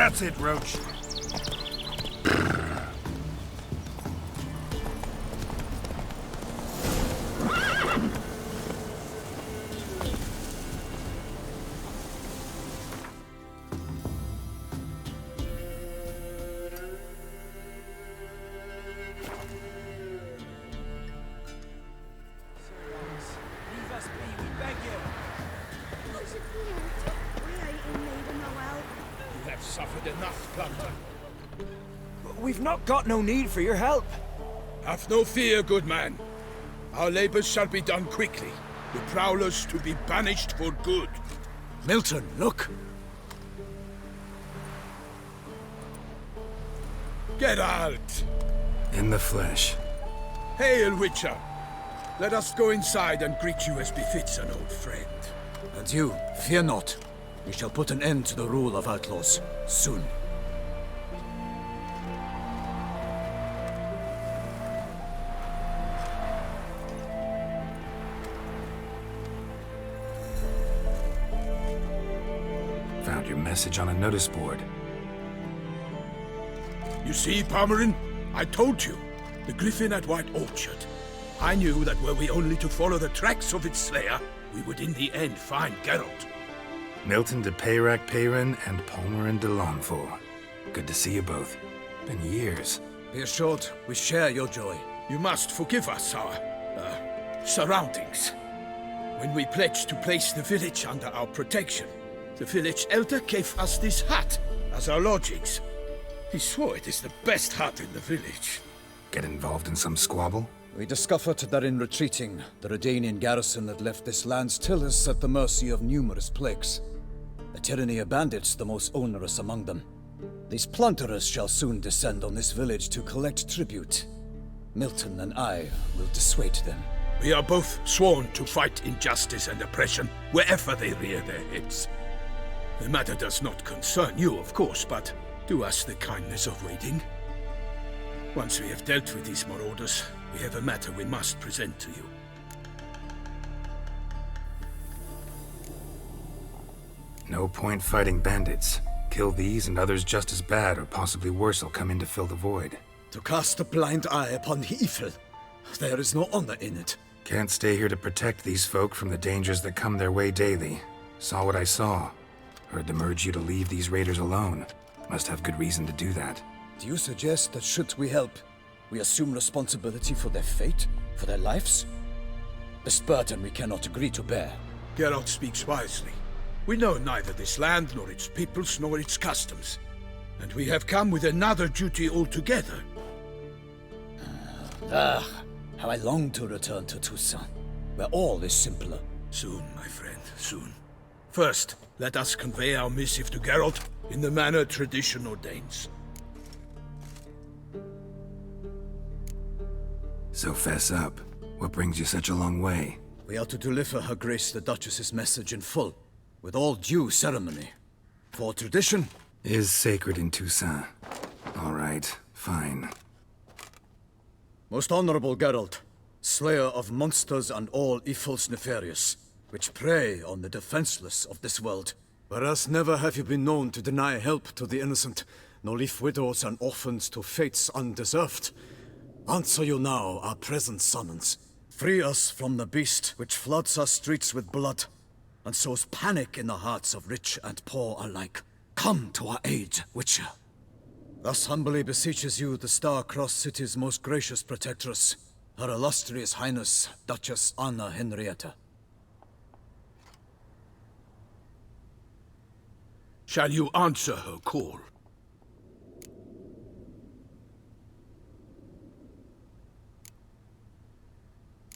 That's it, Roach. Suffered enough, Plumber. We've not got no need for your help. Have no fear, good man. Our labors shall be done quickly. The prowlers to be banished for good. Milton, look! Get out! In the flesh. Hail, Witcher! Let us go inside and greet you as befits an old friend. And you, fear not. We shall put an end to the rule of outlaws, soon. Found your message on a notice board. You see, Palmerin? I told you. The griffin at White Orchard. I knew that were we only to follow the tracks of its slayer, we would in the end find Geralt. Milton de Peyrac Peyrin and Palmerin de Lawnful. Good to see you both. Been years. Be assured, we share your joy. You must forgive us our, surroundings. When we pledged to place the village under our protection, the village elder gave us this hut as our lodgings. He swore it is the best hut in the village. Get involved in some squabble? We discovered that in retreating, the Redanian garrison had left this land still is at the mercy of numerous plagues. A tyranny of bandits, the most onerous among them. These plunderers shall soon descend on this village to collect tribute. Milton and I will dissuade them. We are both sworn to fight injustice and oppression wherever they rear their heads. The matter does not concern you, of course, but do us the kindness of waiting. Once we have dealt with these marauders, we have a matter we must present to you. No point fighting bandits. Kill these and others just as bad or possibly worse will come in to fill the void. To cast a blind eye upon the evil. There is no honor in it. Can't stay here to protect these folk from the dangers that come their way daily. Saw what I saw. Heard them urge you to leave these raiders alone. Must have good reason to do that. Do you suggest that should we help, we assume responsibility for their fate? For their lives? This burden we cannot agree to bear. Geralt speaks wisely. We know neither this land, nor its peoples, nor its customs. And we have come with another duty altogether. How I long to return to Toussaint, where all is simpler. Soon, my friend, soon. First, let us convey our missive to Geralt in the manner tradition ordains. So fess up. What brings you such a long way? We are to deliver Her Grace the Duchess's message in full, with all due ceremony. For tradition is sacred in Toussaint. All right, fine. Most honorable Geralt, slayer of monsters and all evils nefarious, which prey on the defenseless of this world. Whereas never have you been known to deny help to the innocent, nor leave widows and orphans to fates undeserved. Answer you now our present summons. Free us from the beast which floods our streets with blood, and sows panic in the hearts of rich and poor alike. Come to our aid, Witcher. Thus humbly beseeches you the Star-Crossed City's most gracious protectress, Her Illustrious Highness, Duchess Anna Henrietta. Shall you answer her call?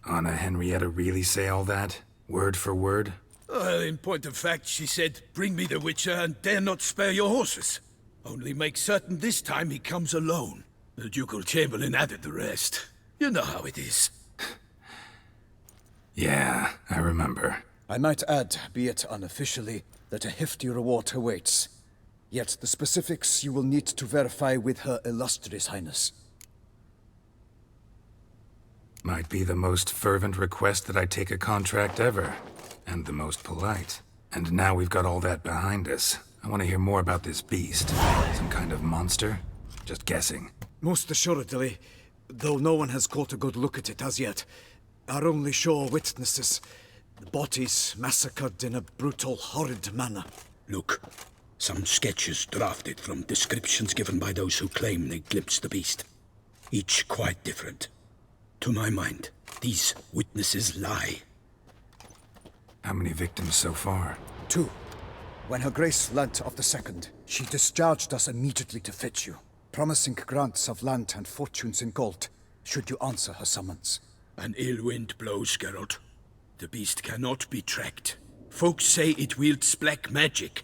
Anna Henrietta really say all that? Word for word? Well, in point of fact, she said, bring me the Witcher and dare not spare your horses. Only make certain this time he comes alone. The Ducal Chamberlain added the rest. You know how it is. Yeah, I remember. I might add, be it unofficially, that a hefty reward awaits. Yet the specifics you will need to verify with Her Illustrious Highness. Might be the most fervent request that I take a contract ever. And the most polite. And now we've got all that behind us. I want to hear more about this beast. Some kind of monster? Just guessing. Most assuredly, though no one has caught a good look at it as yet. Our only sure witnesses, the bodies massacred in a brutal, horrid manner. Look, some sketches drafted from descriptions given by those who claim they glimpsed the beast. Each quite different. To my mind, these witnesses lie. How many victims so far? 2. When Her Grace learnt of the second, she discharged us immediately to fetch you, promising grants of land and fortunes in gold, should you answer her summons. An ill wind blows, Geralt. The beast cannot be tracked. Folks say it wields black magic.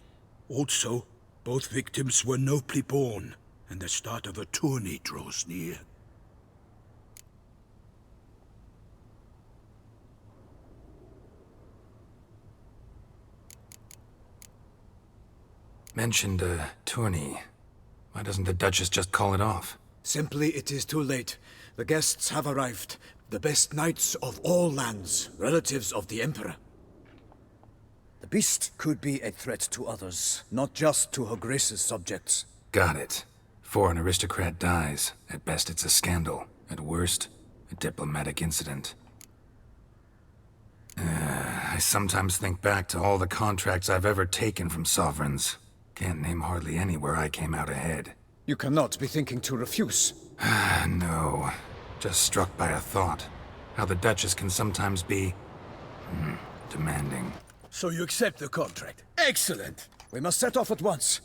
Also, both victims were nobly born, and the start of a tourney draws near. Mentioned a tourney. Why doesn't the Duchess just call it off? Simply, it is too late. The guests have arrived. The best knights of all lands, relatives of the Emperor. The beast could be a threat to others, not just to Her Grace's subjects. Got it. Before an aristocrat dies, at best it's a scandal. At worst, a diplomatic incident. I sometimes think back to all the contracts I've ever taken from sovereigns. Can't name hardly any where I came out ahead. You cannot be thinking to refuse. No. Just struck by a thought. How the Duchess can sometimes be... demanding. So you accept the contract? Excellent! We must set off at once.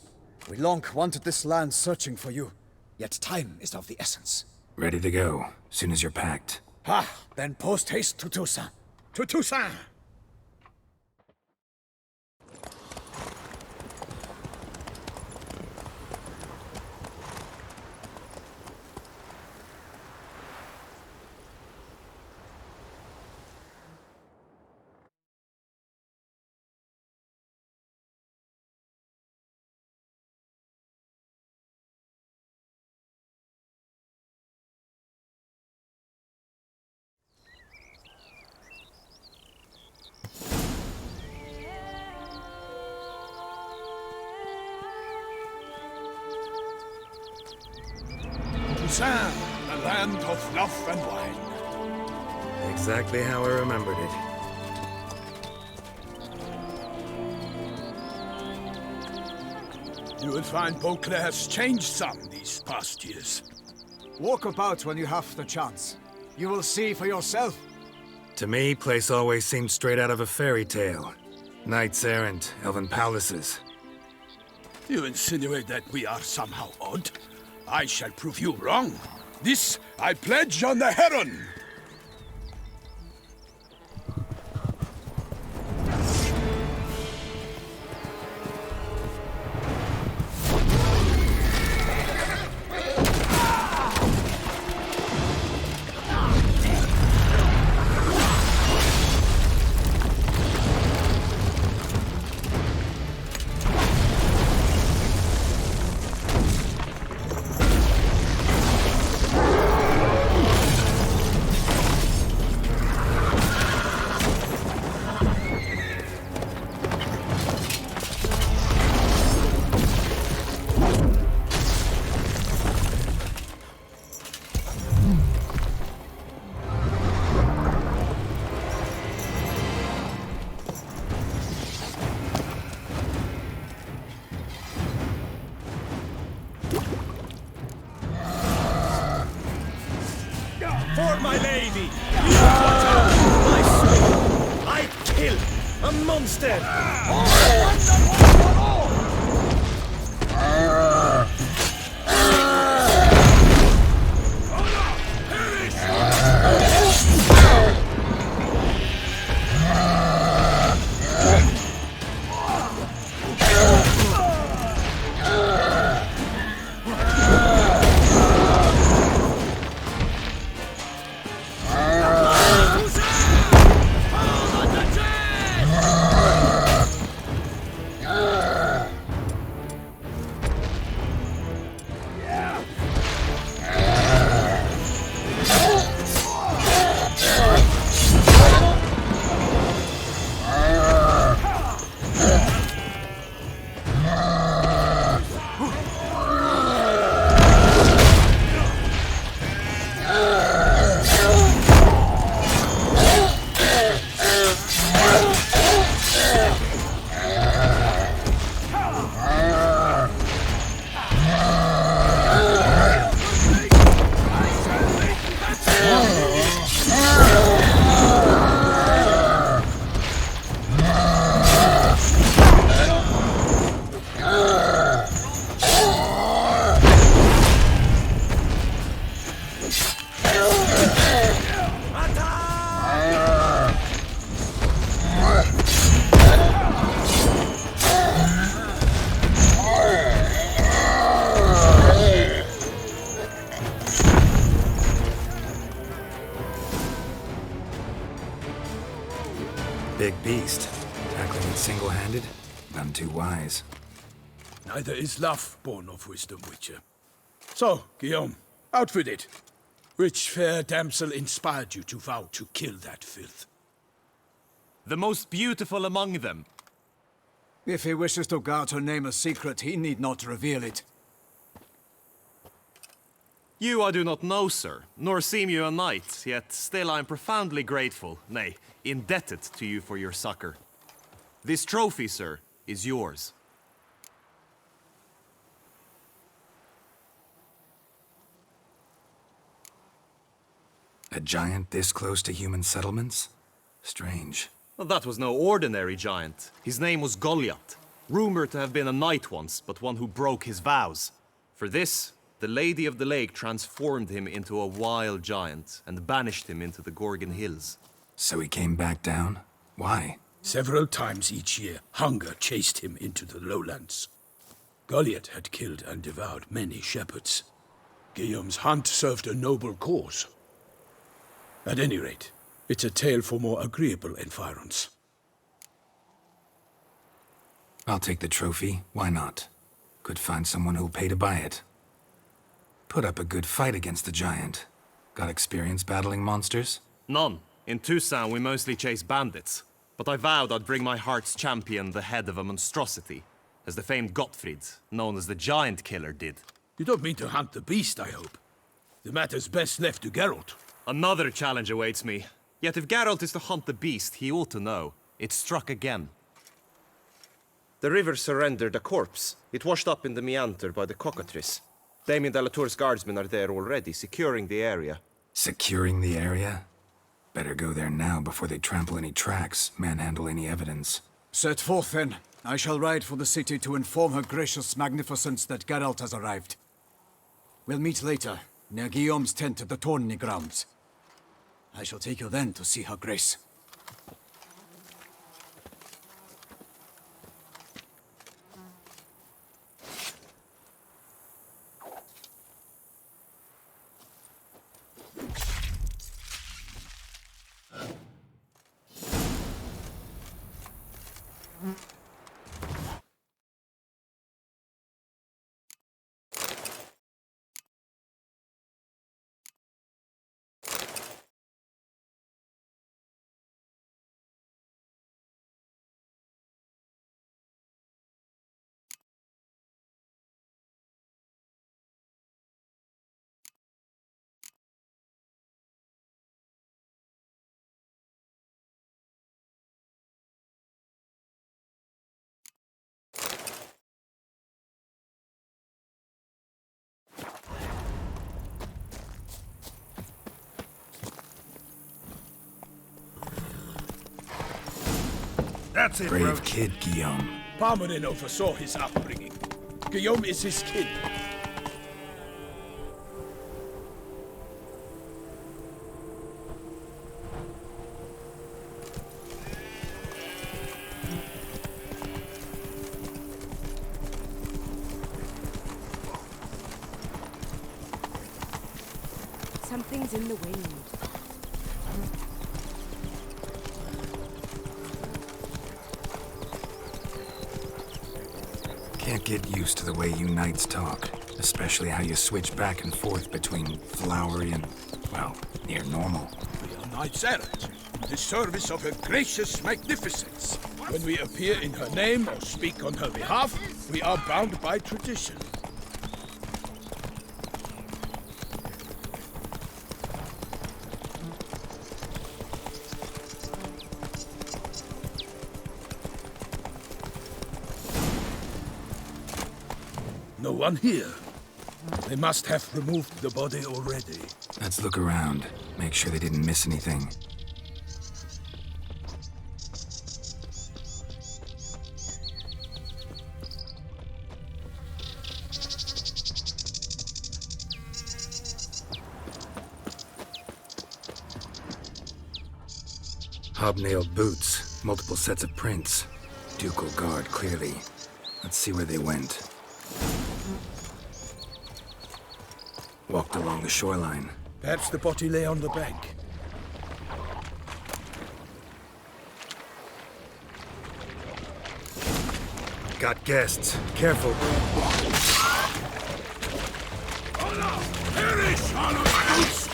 We long wanted this land searching for you. Yet time is of the essence. Ready to go, soon as you're packed. Then post haste to Toussaint. To Toussaint! Toussaint, the land of love and wine. Exactly how I remembered it. You will find Beauclair has changed some these past years. Walk about when you have the chance. You will see for yourself. To me, place always seemed straight out of a fairy tale. Knights errant, elven palaces. You insinuate that we are somehow odd? I shall prove you wrong. This I pledge on the Heron! For my lady! My soul! I kill a monster! single-handed? None too wise. Neither is love born of wisdom, Witcher. So, Guillaume, out with it. Which fair damsel inspired you to vow to kill that filth? The most beautiful among them. If he wishes to guard her name a secret, he need not reveal it. You I do not know, sir, nor seem you a knight, yet still I am profoundly grateful, nay, indebted to you for your succor. This trophy, sir, is yours. A giant this close to human settlements? Strange. Well, that was no ordinary giant. His name was Goliath, rumored to have been a knight once, but one who broke his vows. For this, the Lady of the Lake transformed him into a wild giant and banished him into the Gorgon Hills. So he came back down? Why? Several times each year, hunger chased him into the lowlands. Goliath had killed and devoured many shepherds. Guillaume's hunt served a noble cause. At any rate, it's a tale for more agreeable environs. I'll take the trophy. Why not? Could find someone who'll pay to buy it. Put up a good fight against the giant. Got experience battling monsters? None. In Toussaint we mostly chase bandits. But I vowed I'd bring my heart's champion the head of a monstrosity, as the famed Gottfried, known as the Giant Killer, did. You don't mean to hunt the beast, I hope. The matter's best left to Geralt. Another challenge awaits me. Yet if Geralt is to hunt the beast, he ought to know. It struck again. The river surrendered a corpse. It washed up in the meander by the cockatrice. Damien de la Tour's guardsmen are there already, securing the area. Securing the area? Better go there now before they trample any tracks, manhandle any evidence. Set forth, then. I shall ride for the city to inform her gracious magnificence that Geralt has arrived. We'll meet later, near Guillaume's tent at the Tourney grounds. I shall take you then to see her grace. That's it, Brave kid, Guillaume. Parmenin oversaw his upbringing. Guillaume is his kin. Something's in the wind. Can't get used to the way you knights talk, especially how you switch back and forth between flowery and, well, near normal. We are knights errant, in the service of her gracious magnificence. When we appear in her name or speak on her behalf, we are bound by tradition. No one here. They must have removed the body already. Let's look around, make sure they didn't miss anything. Hobnailed boots, multiple sets of prints. Ducal guard, clearly. Let's see where they went. Walked along the shoreline. Perhaps the body lay on the bank. Got guests. Careful. Perish, Hollows!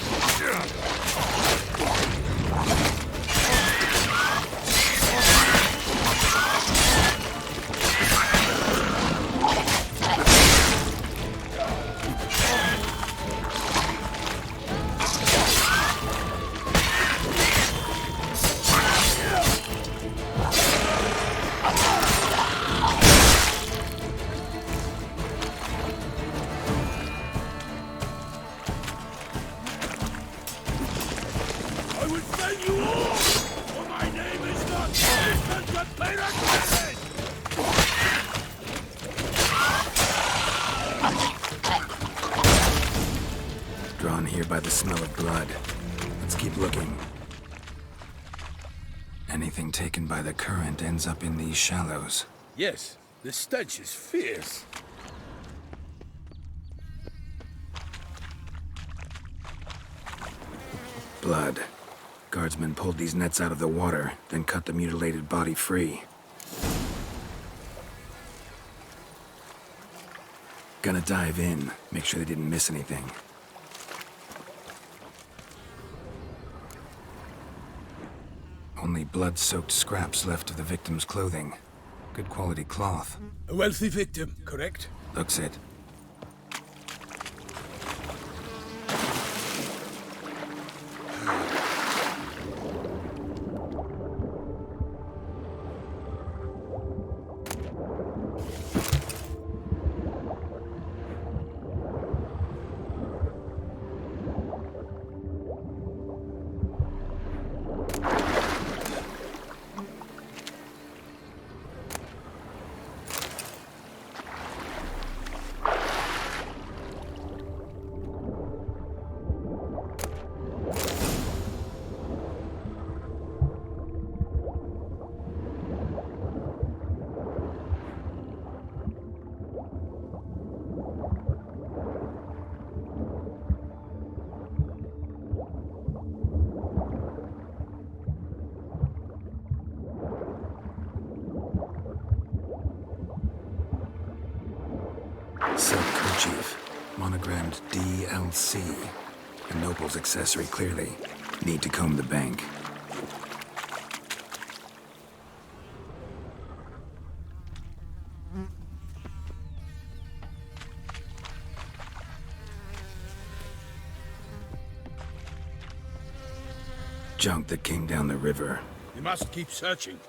I will send you all, for my name is not Drawn here by the smell of blood. Let's keep looking. Anything taken by the current ends up in these shallows. Yes, the stench is fierce. Blood. Guardsmen pulled these nets out of the water, then cut the mutilated body free. Gonna dive in, make sure they didn't miss anything. Only blood-soaked scraps left of the victim's clothing. Good quality cloth. A wealthy victim, correct? Looks it. Silk kerchief, monogrammed DLC. A noble's accessory, clearly. Need to comb the bank. Junk that came down the river. You must keep searching.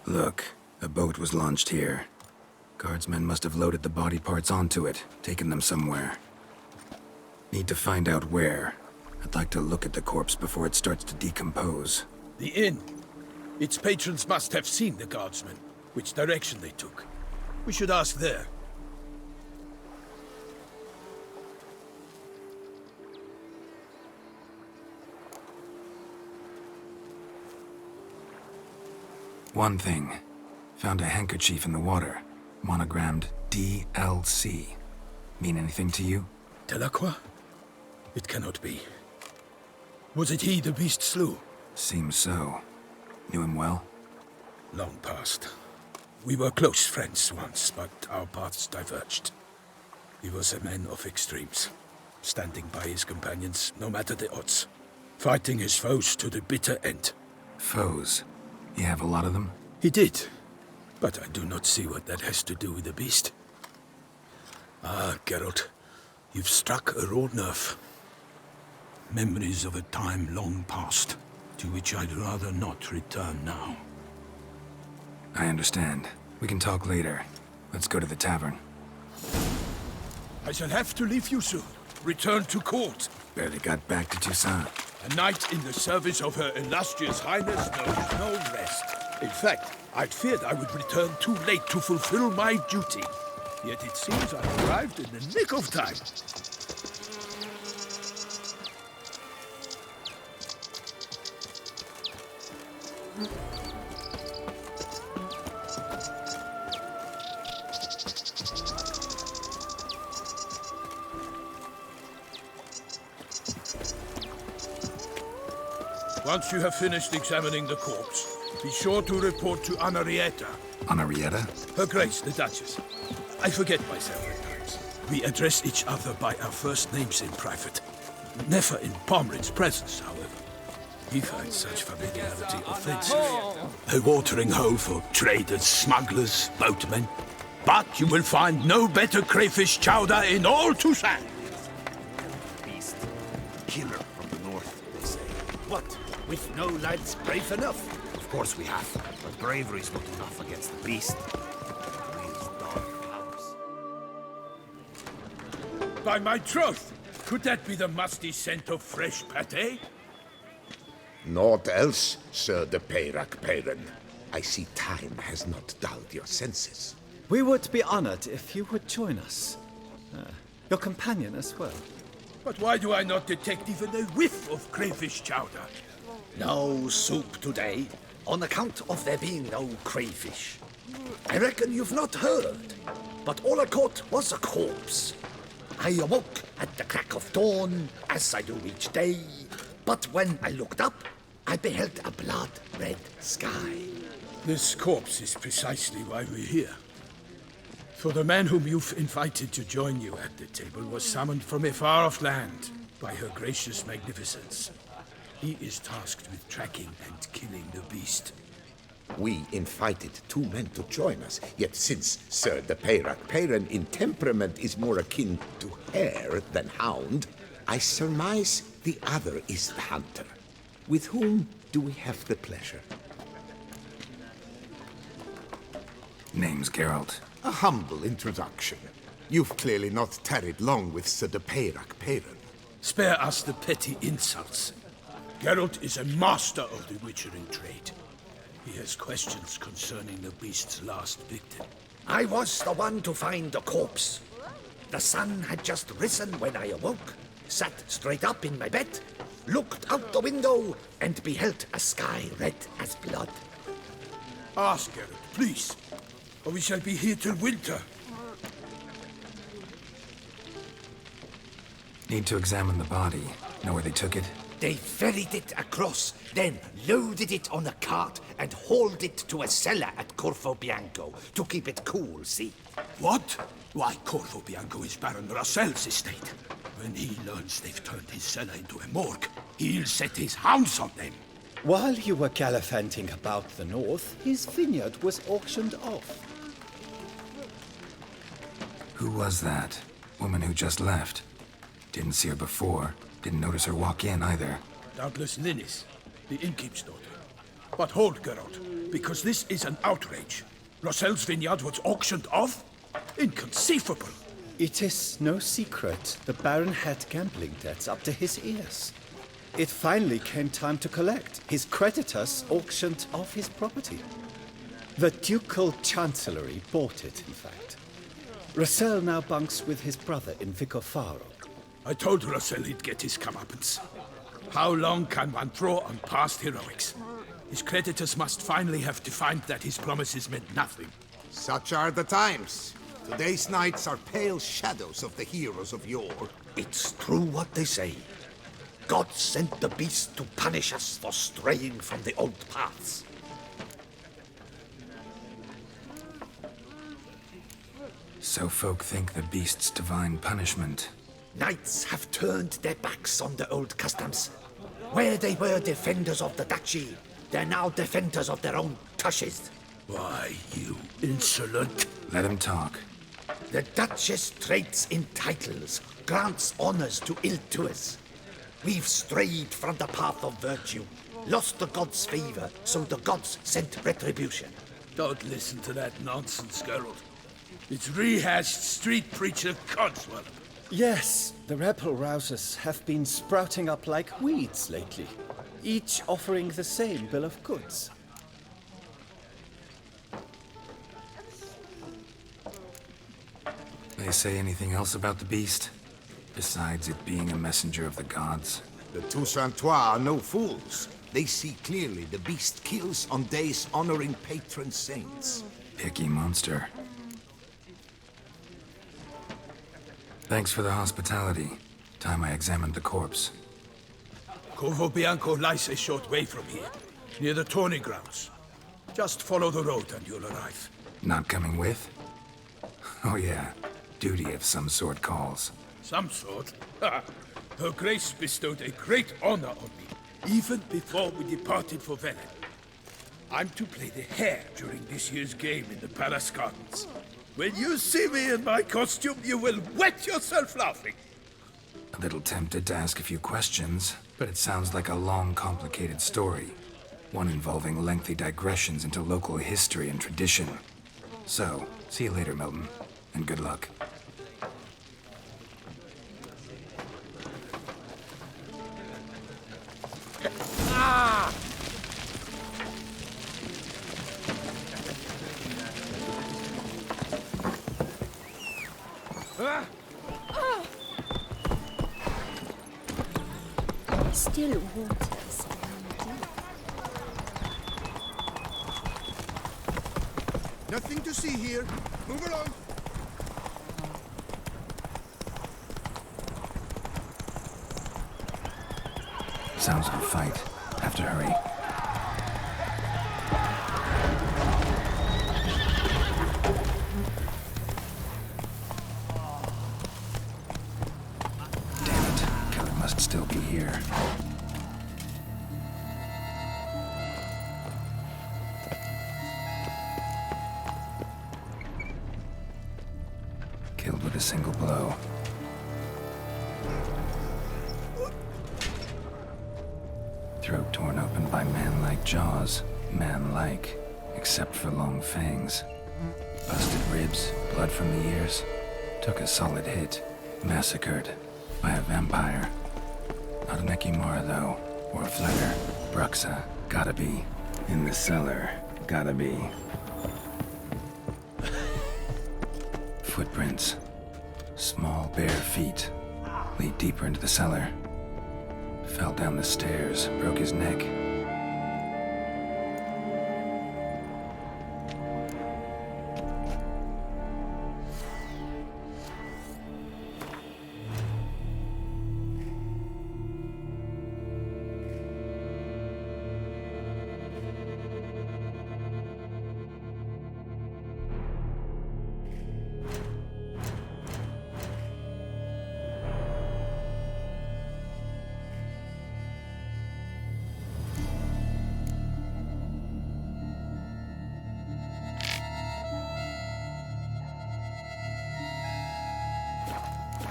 Look, a boat was launched here. Guardsmen must have loaded the body parts onto it, taken them somewhere. Need to find out where. I'd like to look at the corpse before it starts to decompose. The inn. Its patrons must have seen the guardsmen, which direction they took. We should ask there. One thing. Found a handkerchief in the water. Monogrammed DLC. Mean anything to you? Delacroix? It cannot be. Was it he the beast slew? Seems so. Knew him well? Long past. We were close friends once, but our paths diverged. He was a man of extremes, standing by his companions no matter the odds, fighting his foes to the bitter end. Foes? You have a lot of them? He did, but I do not see what that has to do with the beast. Ah, Geralt, you've struck a raw nerve. Memories of a time long past, to which I'd rather not return now. I understand. We can talk later. Let's go to the tavern. I shall have to leave you soon. Return to court. Barely got back to Toussaint. A knight in the service of Her Illustrious Highness knows no rest. In fact, I'd feared I would return too late to fulfill my duty. Yet it seems I arrived in the nick of time. Once you have finished examining the corpse, be sure to report to Anarietta. Anarietta? Her Grace, the Duchess. I forget myself at times. We address each other by our first names in private. Never in Pomrin's presence, however. He finds such familiarity offensive. A watering hole for traders, smugglers, boatmen. But you will find no better crayfish chowder in all Toussaint. Beast. Killer from the north, they say. What? With no lads brave enough? Of course we have, but bravery's not enough against the beast. These dark powers. By my troth, could that be the musty scent of fresh pâté? Naught else, Sir de Peyrac-Peyran. I see time has not dulled your senses. We would be honored if you would join us. Your companion as well. But why do I not detect even a whiff of crayfish chowder? No soup today, on account of there being no crayfish. I reckon you've not heard, but all I caught was a corpse. I awoke at the crack of dawn, as I do each day, but when I looked up, I beheld a blood-red sky. This corpse is precisely why we're here. For the man whom you've invited to join you at the table was summoned from a far-off land by her gracious magnificence. He is tasked with tracking and killing the beast. We invited 2 men to join us, yet since Sir de Peyrac-Peyran in temperament is more akin to hare than hound, I surmise the other is the hunter. With whom do we have the pleasure? Name's Geralt. A humble introduction. You've clearly not tarried long with Sir de Peyrac-Peyran. Spare us the petty insults. Geralt is a master of the witchering trade. He has questions concerning the beast's last victim. I was the one to find the corpse. The sun had just risen when I awoke, sat straight up in my bed, looked out the window, and beheld a sky red as blood. Ask Geralt, please, or we shall be here till winter. Need to examine the body. Know where they took it? They ferried it across, then loaded it on a cart and hauled it to a cellar at Corvo Bianco to keep it cool, see? What? Why, Corvo Bianco is Baron Russell's estate. When he learns they've turned his cellar into a morgue, he'll set his hounds on them. While you were gallivanting about the north, his vineyard was auctioned off. Who was that? Woman who just left. Didn't see her before. Didn't notice her walk in either. Doubtless Linnis, the innkeep's daughter. But hold, Geralt, because this is an outrage. Russell's vineyard was auctioned off? Inconceivable! It is no secret the Baron had gambling debts up to his ears. It finally came time to collect. His creditors auctioned off his property. The Ducal Chancellery bought it, in fact. Russell now bunks with his brother in Vicofaro. I told Russell he'd get his comeuppance. How long can one throw on past heroics? His creditors must finally have defined that his promises meant nothing. Such are the times. Today's knights are pale shadows of the heroes of yore. It's true what they say. God sent the beast to punish us for straying from the old paths. So folk think the beast's divine punishment. Knights have turned their backs on the old customs. Where they were defenders of the duchy, they're now defenders of their own tushes. Why, you insolent... Let him talk. The Duchess trades in titles, grants honors to ill-doers. We've strayed from the path of virtue, lost the gods' favor, so the gods sent retribution. Don't listen to that nonsense, Geralt. It's rehashed street preacher codswallop. Yes, the rebel rousers have been sprouting up like weeds lately, each offering the same bill of goods. They say anything else about the beast? Besides it being a messenger of the gods? The Toussaintois are no fools. They see clearly the beast kills on days honoring patron saints. Picky monster. Thanks for the hospitality. Time I examined the corpse. Corvo Bianco lies a short way from here, near the tourney grounds. Just follow the road and you'll arrive. Not coming with? Oh yeah, duty of some sort calls. Some sort? Her Grace bestowed a great honor on me, even before we departed for Velen. I'm to play the hare during this year's game in the palace gardens. When you see me in my costume, you will wet yourself laughing. A little tempted to ask a few questions, but it sounds like a long, complicated story. One involving lengthy digressions into local history and tradition. So, see you later, Milton, and good luck. Still waters down deep. Nothing to see here. Move along. Sounds like a fight. Have to hurry. Damn it. Killer must still be here. Killed with a single blow. Throat torn open by man-like jaws. Man-like, except for long fangs. Busted ribs, blood from the ears. Took a solid hit. Massacred by a vampire. Not an Ekimara, though. Or a Fletter. Bruxa. Gotta be. In the cellar. Gotta be. Footprints. Small, bare feet. Lead deeper into the cellar. Fell down the stairs, broke his neck.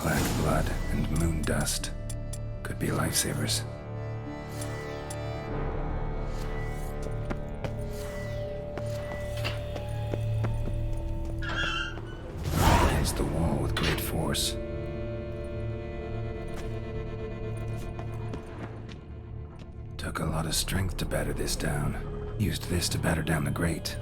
Black blood and moon dust. Could be lifesavers. Against the wall with great force. Took a lot of strength to batter this down. Used this to batter down the grate.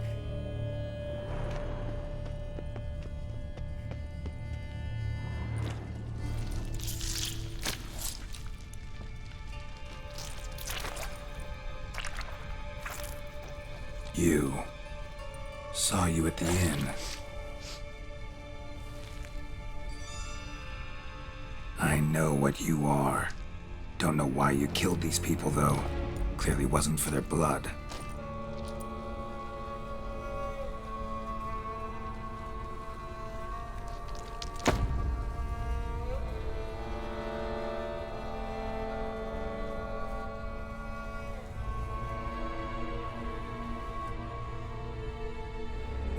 You. Saw you at the inn. I know what you are. Don't know why you killed these people, though. Clearly wasn't for their blood.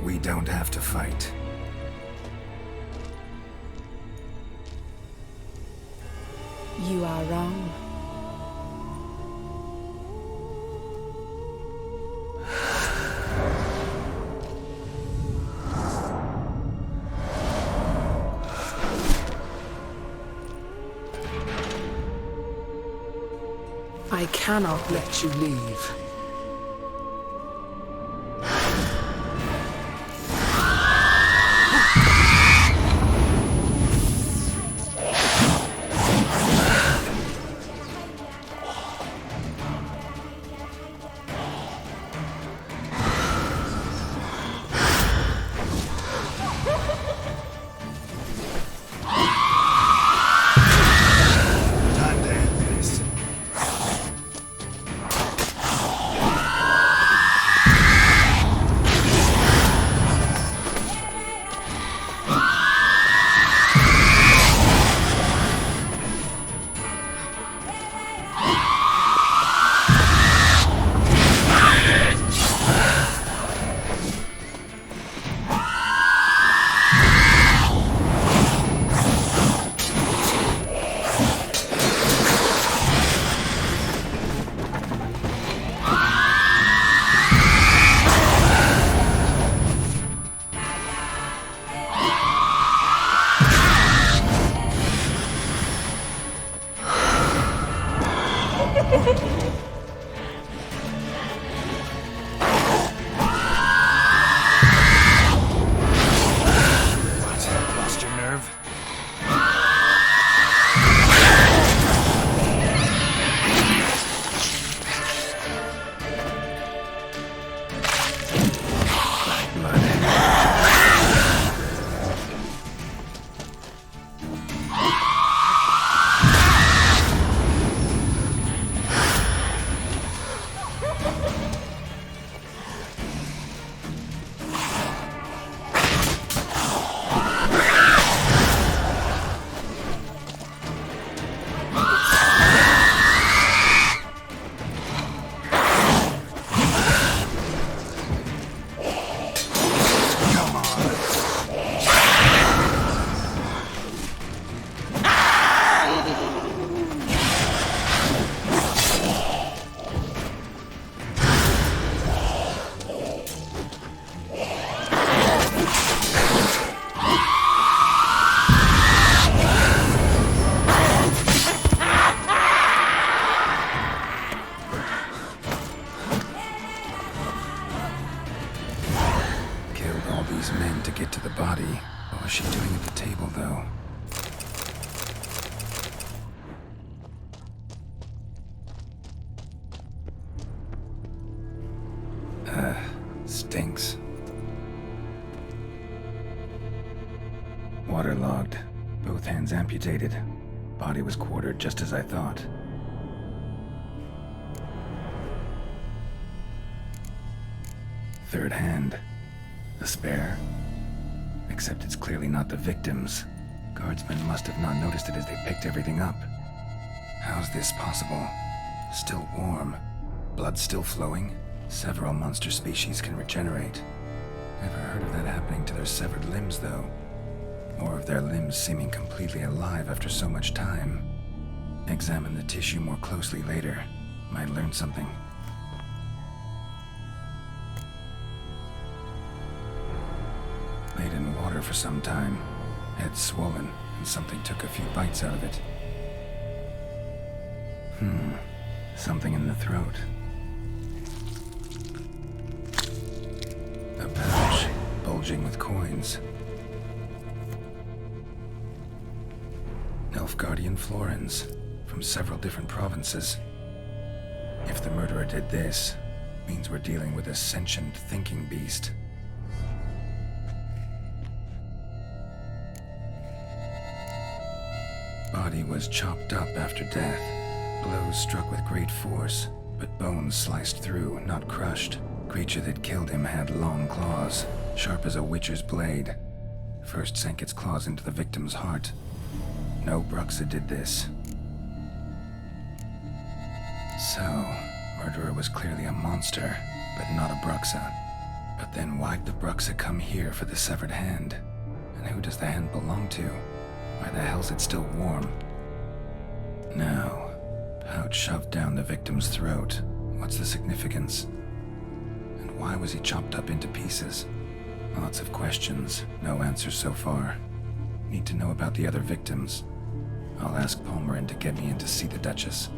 We don't have to fight. You are wrong. I cannot let you leave. Time to end this. Lost your nerve? Men to get to the body. What was she doing at the table, though? Stinks. Waterlogged. Both hands amputated. Body was quartered just as I thought. Third hand. A spare? Except it's clearly not the victim's. Guardsmen must have not noticed it as they picked everything up. How's this possible? Still warm. Blood still flowing? Several monster species can regenerate. Never heard of that happening to their severed limbs, though. Or of their limbs seeming completely alive after so much time. Examine the tissue more closely later. Might learn something. Laid in water for some time. Head swollen, and something took a few bites out of it. Something in the throat. A pouch, bulging with coins. Nilfgaardian florins, from several different provinces. If the murderer did this, means we're dealing with a sentient thinking beast. Body was chopped up after death. Blows struck with great force, but bones sliced through, not crushed. Creature that killed him had long claws, sharp as a witcher's blade. First sank its claws into the victim's heart. No Bruxa did this. So, murderer was clearly a monster, but not a Bruxa. But then why'd the Bruxa come here for the severed hand? And who does the hand belong to? Why the hell's it still warm? Now, pouch shoved down the victim's throat. What's the significance? And why was he chopped up into pieces? Lots of questions, no answers so far. Need to know about the other victims. I'll ask Palmerin to get me in to see the Duchess.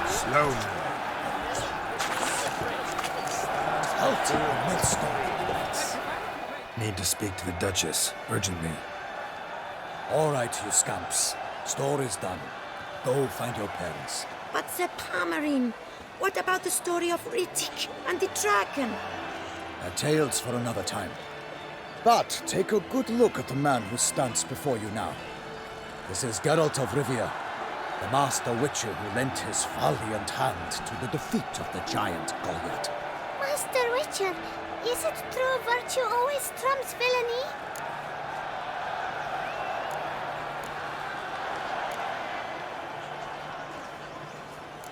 Slowly. Halt in the midst of Need to speak to the Duchess, urgently. All right, you scamps. Story's done. Go find your parents. But the Palmerine, what about the story of Riddick and the dragon? Tales for another time. But take a good look at the man who stands before you now. This is Geralt of Rivia, the master witcher who lent his valiant hand to the defeat of the giant Goliath. Master Witcher, is it true virtue always trumps villainy?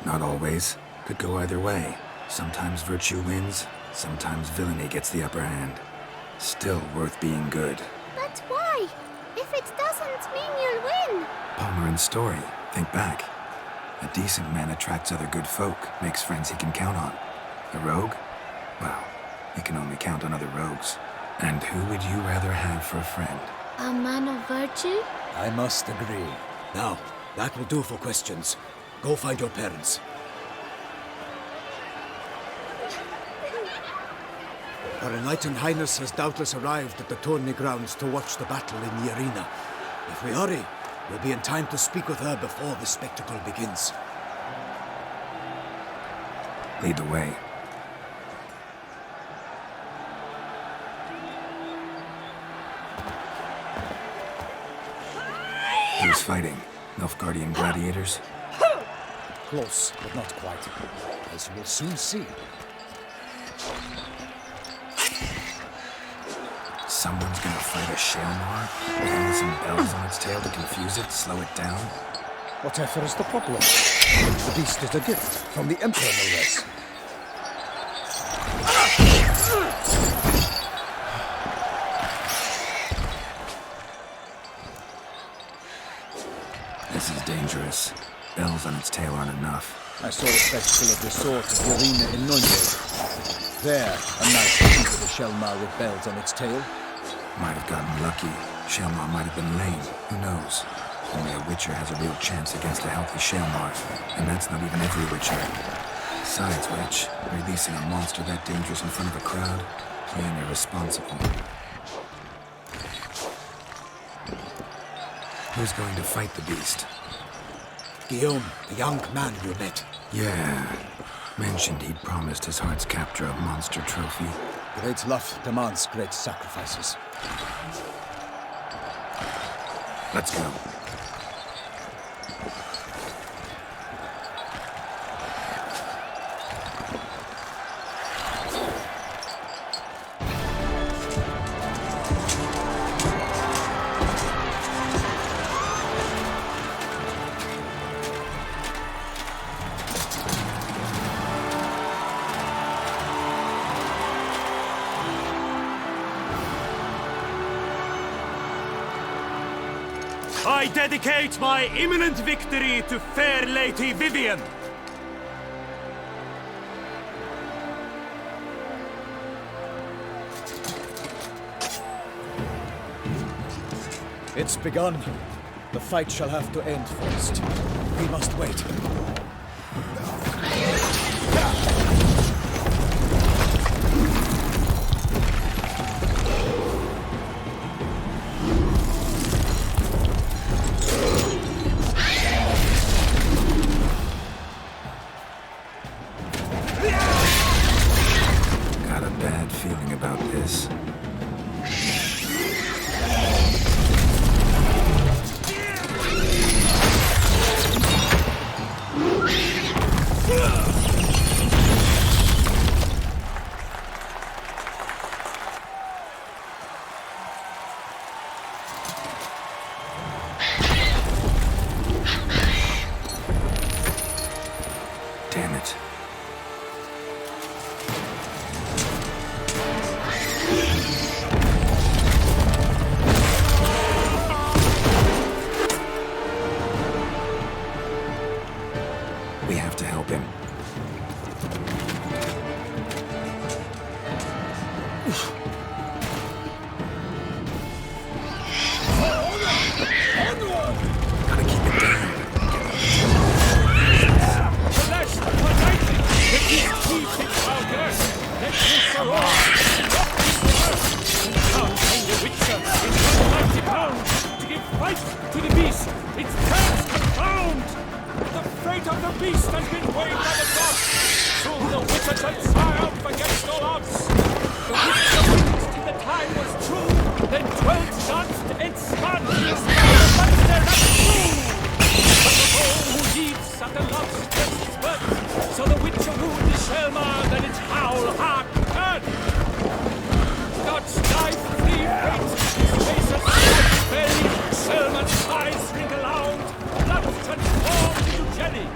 Not always. Could go either way. Sometimes virtue wins, sometimes villainy gets the upper hand. Still worth being good. But why? If it doesn't mean you'll win. Palmerin's story. Think back. A decent man attracts other good folk, makes friends he can count on. A rogue? Well, he can only count on other rogues. And who would you rather have for a friend? A man of virtue? I must agree. Now, that will do for questions. Go find your parents. Her Enlightened Highness has doubtless arrived at the tourney grounds to watch the battle in the arena. If we hurry, we'll be in time to speak with her before the spectacle begins. Lead the way. Who's fighting? Nilfgaardian gladiators? Close, but not quite. As you will soon see. Someone's gonna fight a Shelmar? With some bells on its tail to confuse it, slow it down? Whatever is the problem? The beast is a gift from the Emperor, no less. This is dangerous. Bells on its tail aren't enough. I saw a spectacle of the sort at the arena in Nuremberg. There, a knight defeated a Shelmar with bells on its tail. Might have gotten lucky. Shelmar might have been lame. Who knows? Only a Witcher has a real chance against a healthy Shelmar. And that's not even every Witcher. Besides which, releasing a monster that dangerous in front of a crowd? Plain irresponsible. Who's going to fight the beast? Guillaume, the young man you met. Yeah. Mentioned he'd promised his heart's captor a monster trophy. Great love demands great sacrifices. Let's go. I dedicate my imminent victory to fair Lady Vivian. It's begun. The fight shall have to end first. We must wait. Got a bad feeling about this. Damn it. We have to help him. Gotta keep it down. beast has been weighed by the gods. Soon the witcher shall triumph against all odds. The witch announced in the time was true. Then 12 danced and spun. The monster that flew. But the foe who heeds at the love's first spurt. So the witcher wooed the Selma, then its howl hark heard. God's life free fate, his face a slight belly. Selma's eyes ring aloud. Blood transformed into jelly.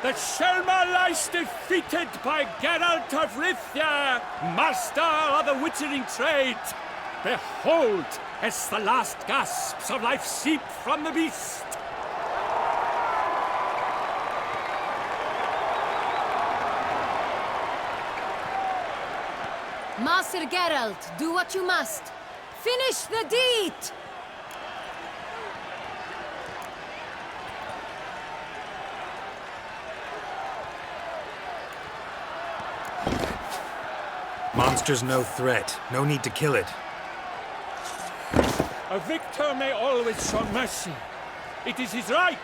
The Selma lies defeated by Geralt of Rivia, master of the witchering trade. Behold, as the last gasps of life seep from the beast. Master Geralt, do what you must. Finish the deed! Monster's no threat. No need to kill it. A victor may always show mercy. It is his right.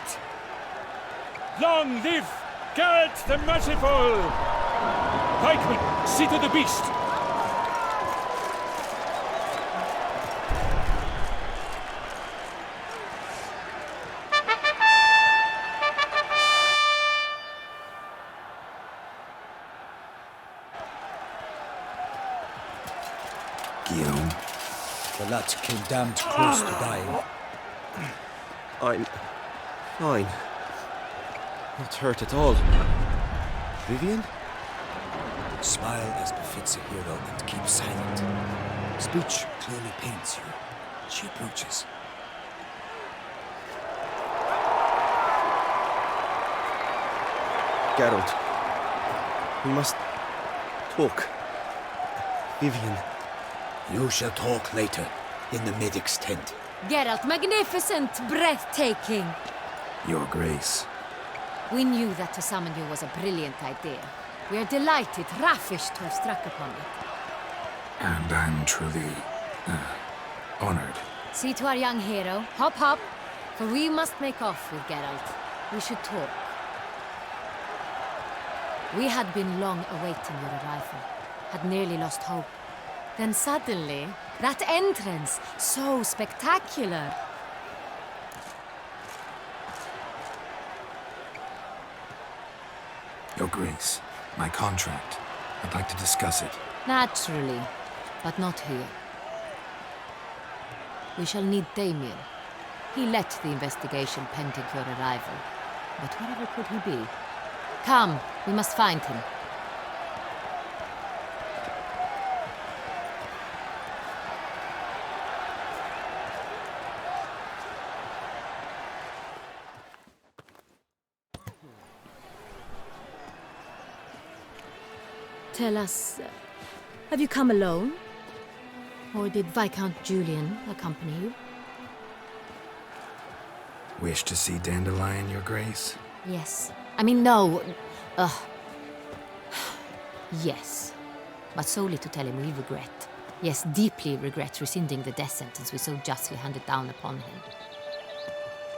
Long live Geralt the Merciful! Pikeman, see to the beast. Guillaume. The lad came damned close to dying. I'm fine. Not hurt at all. Vivian? Smile as befits a hero and keep silent. Speech clearly paints you. She approaches. Geralt. We must talk. Vivian. You shall talk later, in the medic's tent. Geralt, magnificent, breathtaking. Your Grace. We knew that to summon you was a brilliant idea. We are delighted, ravished to have struck upon it. And I'm truly, honored. See to our young hero. Hop, hop. For we must make off with Geralt. We should talk. We had been long awaiting your arrival. Had nearly lost hope. Then suddenly, that entrance, so spectacular. Your Grace, my contract. I'd like to discuss it. Naturally, but not here. We shall need Damien. He led the investigation pending your arrival. But wherever could he be? Come, we must find him. Tell us, have you come alone? Or did Viscount Julian accompany you? Wish to see Dandelion, Your Grace? Yes. I mean, no. Yes. But solely to tell him we regret. Yes, deeply regret rescinding the death sentence we so justly handed down upon him.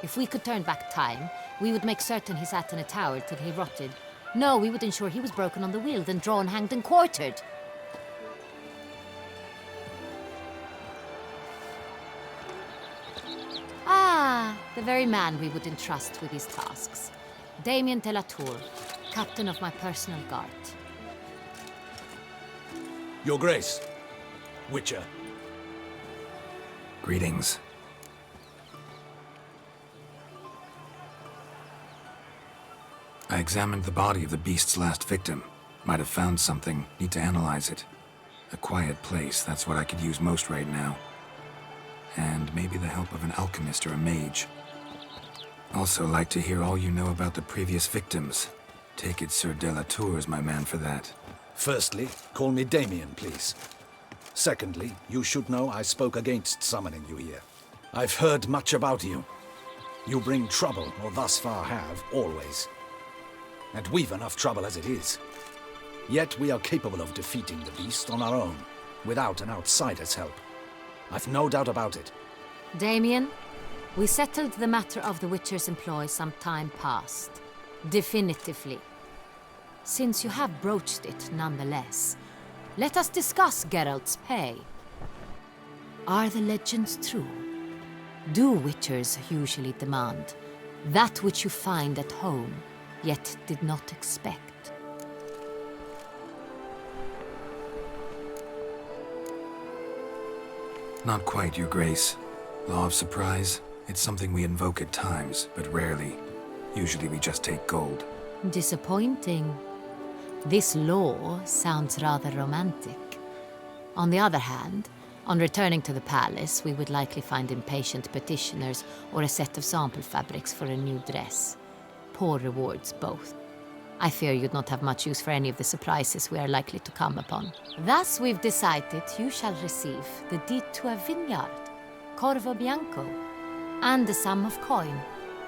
If we could turn back time, we would make certain he sat in a tower till he rotted. No, we would ensure he was broken on the wheel, then drawn, hanged, and quartered. Ah, the very man we would entrust with these tasks. Damien de la Tour, captain of my personal guard. Your Grace, Witcher. Greetings. I examined the body of the beast's last victim. Might have found something. Need to analyze it. A quiet place, that's what I could use most right now. And maybe the help of an alchemist or a mage. Also like to hear all you know about the previous victims. Take it Sir de la Tour is my man for that. Firstly, call me Damien, please. Secondly, you should know I spoke against summoning you here. I've heard much about you. You bring trouble, or thus far have, always. And we've enough trouble as it is. Yet we are capable of defeating the beast on our own, without an outsider's help. I've no doubt about it. Damien, we settled the matter of the Witcher's employ some time past. Definitively. Since you have broached it nonetheless, let us discuss Geralt's pay. Are the legends true? Do Witchers usually demand that which you find at home, yet did not expect? Not quite, Your Grace. Law of surprise, it's something we invoke at times, but rarely. Usually we just take gold. Disappointing. This law sounds rather romantic. On the other hand, on returning to the palace, we would likely find impatient petitioners or a set of sample fabrics for a new dress. Poor rewards, both. I fear you'd not have much use for any of the surprises we are likely to come upon. Thus, we've decided you shall receive the deed to a vineyard, Corvo Bianco, and a sum of coin.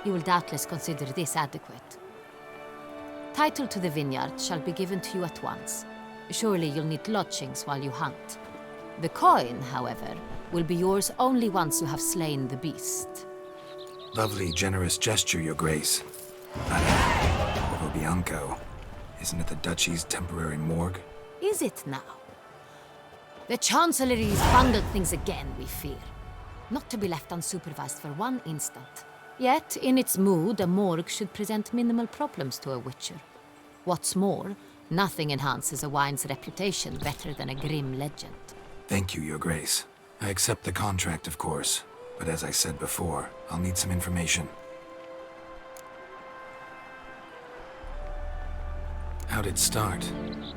You will doubtless consider this adequate. Title to the vineyard shall be given to you at once. Surely you'll need lodgings while you hunt. The coin, however, will be yours only once you have slain the beast. Lovely, generous gesture, Your Grace. Corvo Bianco. Isn't it the Duchy's temporary morgue? Is it now? The Chancellery's bungled things again, we fear. Not to be left unsupervised for one instant. Yet, in its mood, a morgue should present minimal problems to a Witcher. What's more, nothing enhances a wine's reputation better than a grim legend. Thank you, Your Grace. I accept the contract, of course. But as I said before, I'll need some information. How'd it start?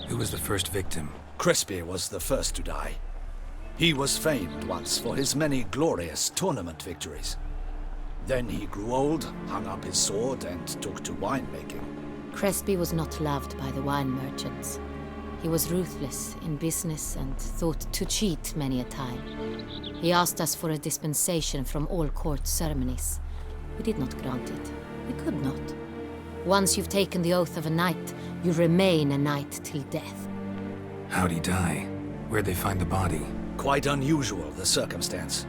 Who was the first victim? Crespi was the first to die. He was famed once for his many glorious tournament victories. Then he grew old, hung up his sword, and took to winemaking. Crespi was not loved by the wine merchants. He was ruthless in business and thought to cheat many a time. He asked us for a dispensation from all court ceremonies. We did not grant it. We could not. Once you've taken the oath of a knight, you remain a knight till death. How'd he die? Where'd they find the body? Quite unusual, the circumstance.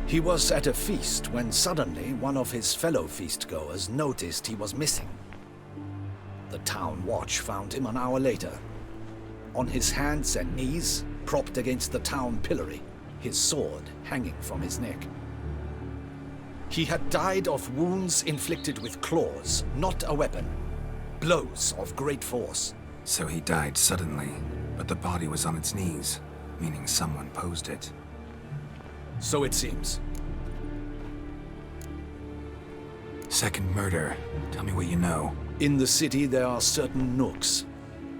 He was at a feast when suddenly one of his fellow feastgoers noticed he was missing. The town watch found him an hour later. On his hands and knees, propped against the town pillory, his sword hanging from his neck. He had died of wounds inflicted with claws, not a weapon. Blows of great force. So he died suddenly, but the body was on its knees, meaning someone posed it. So it seems. Second murder. Tell me what you know. In the city there are certain nooks.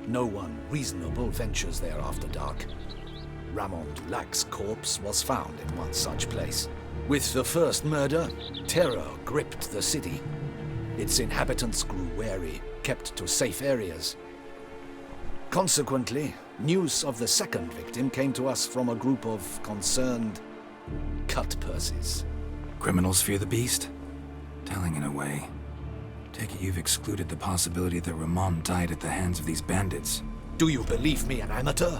No one reasonable ventures there after dark. Ramon Dulac's corpse was found in one such place. With the first murder, terror gripped the city. Its inhabitants grew wary, kept to safe areas. Consequently, news of the second victim came to us from a group of concerned cut-purses. Criminals fear the beast? Telling in a way. Take it you've excluded the possibility that Ramon died at the hands of these bandits. Do you believe me an amateur?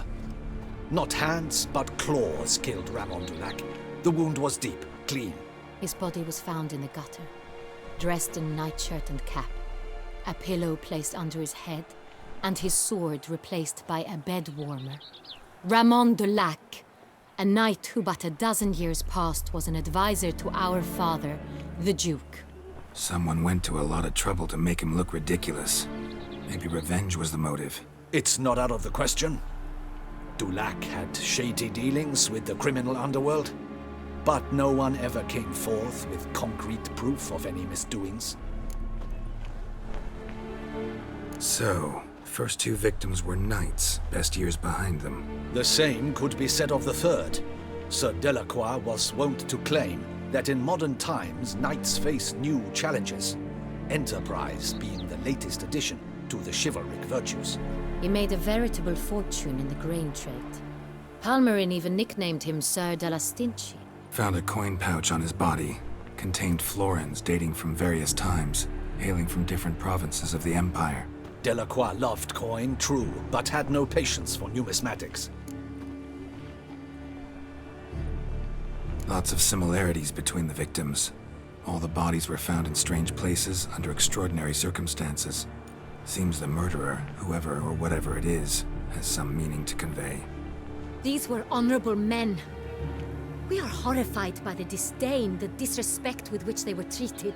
Not hands, but claws killed Ramon Dulac. The wound was deep, clean. His body was found in the gutter, dressed in nightshirt and cap, a pillow placed under his head, and his sword replaced by a bed warmer. Ramon Dulac, a knight who but a dozen years past was an advisor to our father, the Duke. Someone went to a lot of trouble to make him look ridiculous. Maybe revenge was the motive. It's not out of the question. Dulac had shady dealings with the criminal underworld, but no one ever came forth with concrete proof of any misdoings. So, first two victims were knights, best years behind them. The same could be said of the third. Sir Delacroix was wont to claim that in modern times knights face new challenges, enterprise being the latest addition to the chivalric virtues. He made a veritable fortune in the grain trade. Palmerin even nicknamed him Sir de la Stinchi. Found a coin pouch on his body. Contained florins dating from various times, hailing from different provinces of the Empire. Delacroix loved coin, true, but had no patience for numismatics. Lots of similarities between the victims. All the bodies were found in strange places under extraordinary circumstances. Seems the murderer, whoever or whatever it is, has some meaning to convey. These were honorable men. We are horrified by the disdain, the disrespect with which they were treated.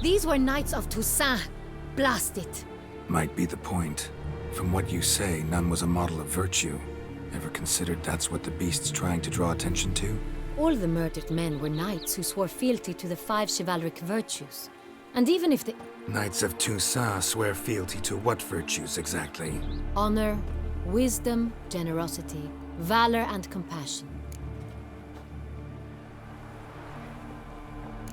These were knights of Toussaint. Blast it. Might be the point. From what you say, none was a model of virtue. Ever considered that's what the beast's trying to draw attention to? All the murdered men were knights who swore fealty to the 5 chivalric virtues. And even if the... Knights of Toussaint swear fealty to what virtues exactly? Honor, wisdom, generosity, valor and compassion.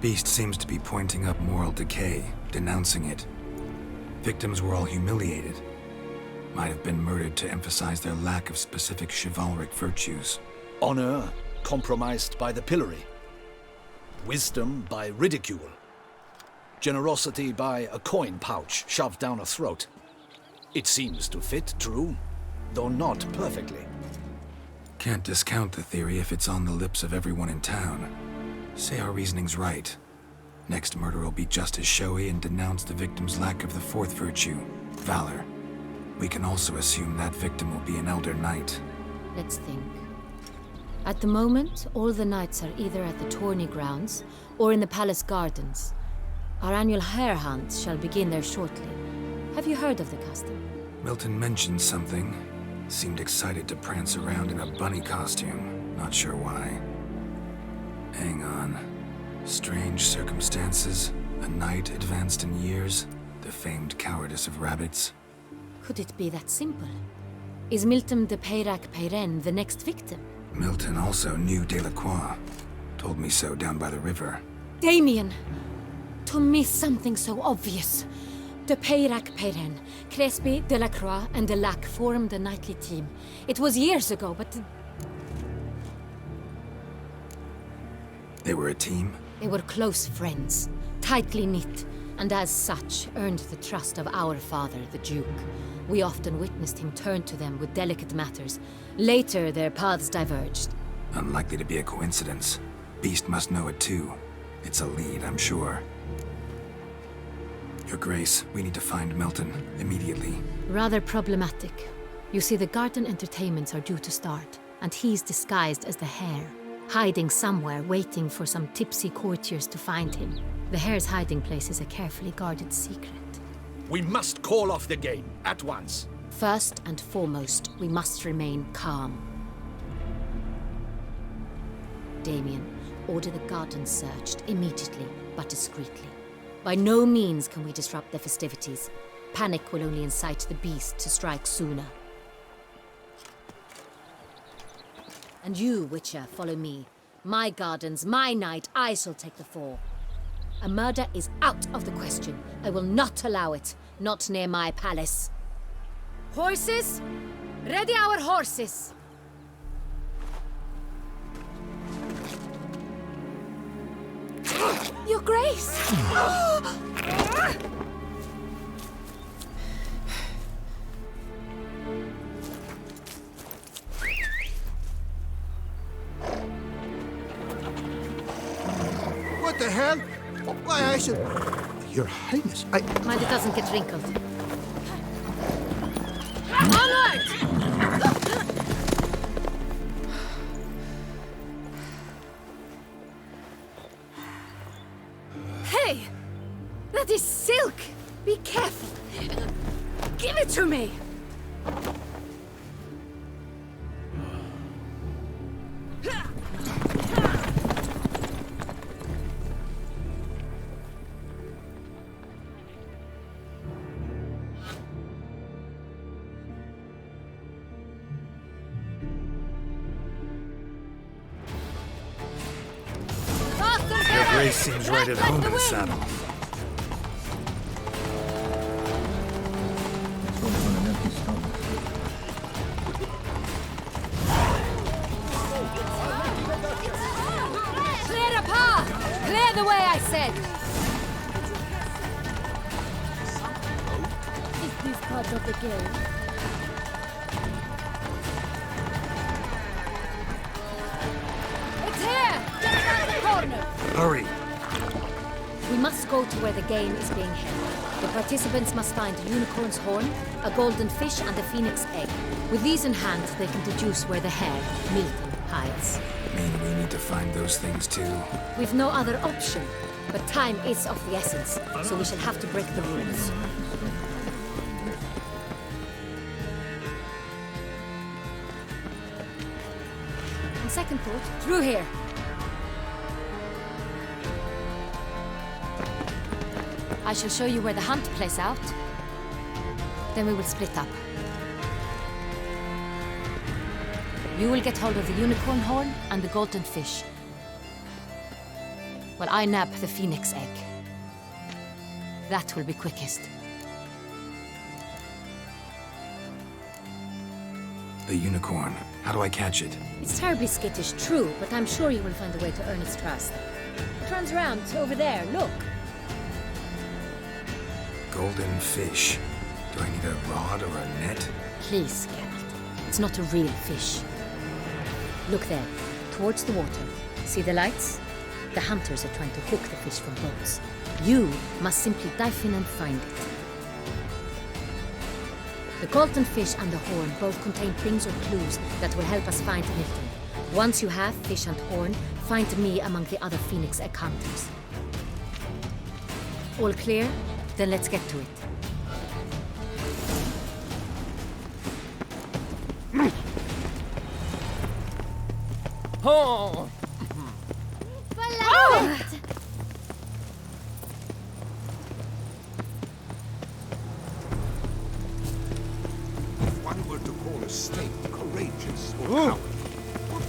Beast seems to be pointing up moral decay, denouncing it. Victims were all humiliated. Might have been murdered to emphasize their lack of specific chivalric virtues. Honor compromised by the pillory. Wisdom by ridicule. Generosity by a coin pouch shoved down a throat. It seems to fit, true, though not perfectly. Can't discount the theory if it's on the lips of everyone in town. Say our reasoning's right. Next murder will be just as showy and denounce the victim's lack of the 4th virtue, valor. We can also assume that victim will be an elder knight. Let's think. At the moment, all the knights are either at the tourney grounds or in the palace gardens. Our annual hare hunt shall begin there shortly. Have you heard of the custom? Milton mentioned something. Seemed excited to prance around in a bunny costume. Not sure why. Hang on. Strange circumstances. A knight advanced in years. The famed cowardice of rabbits. Could it be that simple? Is Milton de Peyrac-Peyren the next victim? Milton also knew Delacroix. Told me so down by the river. Damien! To miss something so obvious. De Peyrac-Peyren, Crespi, Delacroix, and Delac formed a knightly team. It was years ago, but... They were a team? They were close friends, tightly knit, and as such earned the trust of our father, the Duke. We often witnessed him turn to them with delicate matters. Later, their paths diverged. Unlikely to be a coincidence. Beast must know it too. It's a lead, I'm sure. Your Grace, we need to find Milton, immediately. Rather problematic. You see, the garden entertainments are due to start, and he's disguised as the hare, hiding somewhere, waiting for some tipsy courtiers to find him. The hare's hiding place is a carefully guarded secret. We must call off the game, at once. First and foremost, we must remain calm. Damien, order the garden searched immediately, but discreetly. By no means can we disrupt the festivities. Panic will only incite the beast to strike sooner. And you, Witcher, follow me. My gardens, my night, I shall take the fall. A murder is out of the question. I will not allow it. Not near my palace. Horses? Ready our horses! Your Grace! What the hell? Why, I should... Your Highness, I... Mind it doesn't get wrinkled. Onward! Hey! That is silk! Be careful! Give it to me! Your Grace seems right at home in the saddle. Clear a path! Clear the way, I egg. Is this part of the game? It's here! Just around the corner! Hurry! We must go to where the game is being held. The participants must find a unicorn's horn, a golden fish, and a phoenix egg. With these in hand, they can deduce where the hare, Milton, hides. Mean we need to find those things too? We've no other option. But time is of the essence, so we shall have to break the rules. On second thought, through here. I shall show you where the hunt plays out. Then we will split up. You will get hold of the unicorn horn and the golden fish. While I nab the phoenix egg. That will be quickest. The unicorn. How do I catch it? It's terribly skittish, true, but I'm sure you will find a way to earn its trust. It runs around over there, look. Golden fish. Do I need a rod or a net? Please, Geralt. It's not a real fish. Look there, towards the water. See the lights? The hunters are trying to hook the fish from boats. You must simply dive in and find it. The golden fish and the horn both contain things or clues that will help us find Milton. Once you have fish and horn, find me among the other phoenix egg hunters. All clear? Then let's get to it. Oh! If one were to call a state courageous or cowardly, what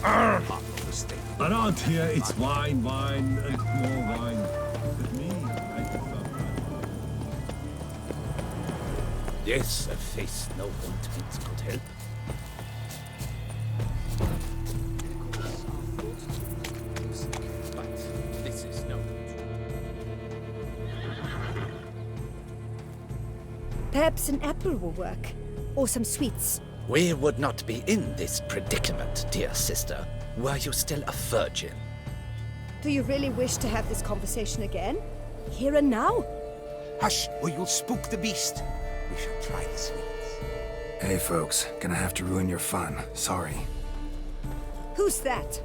part of the state? Around here, it's wine, wine, and more wine. With me, I prefer wine. Yes, a face no ointment could help. But this is no good. Perhaps an apple will work. Or some sweets. We would not be in this predicament, dear sister, were you still a virgin. Do you really wish to have this conversation again? Here and now? Hush, or you'll spook the beast. We shall try the sweets. Hey folks, gonna have to ruin your fun. Sorry. Who's that?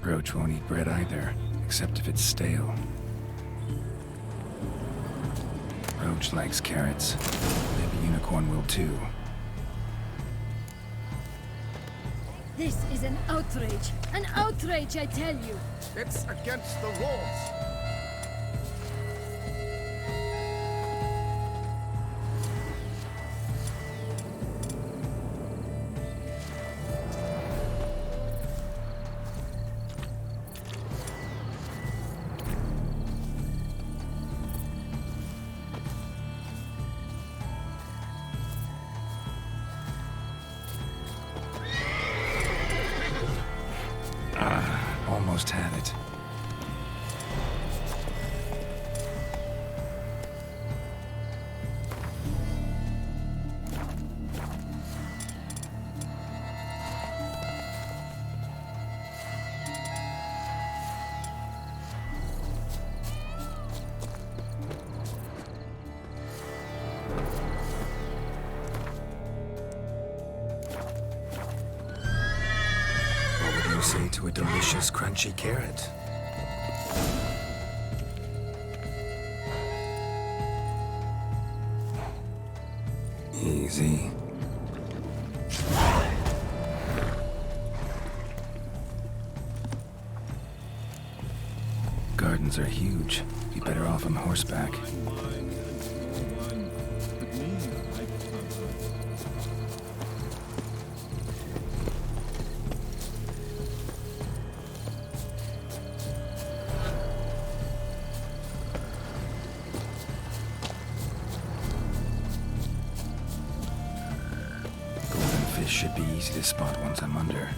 Roach won't eat bread either, except if it's stale. Roach likes carrots. Maybe Unicorn will too. This is an outrage. An outrage, I tell you. It's against the laws. Almost had it. Say to a delicious, crunchy carrot. Easy. Gardens are huge. Be better off on horseback. Golden fish should be easy to spot once I'm under.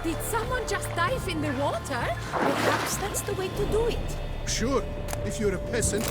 Did someone just dive in the water? Perhaps that's the way to do it. Sure, if you're a peasant.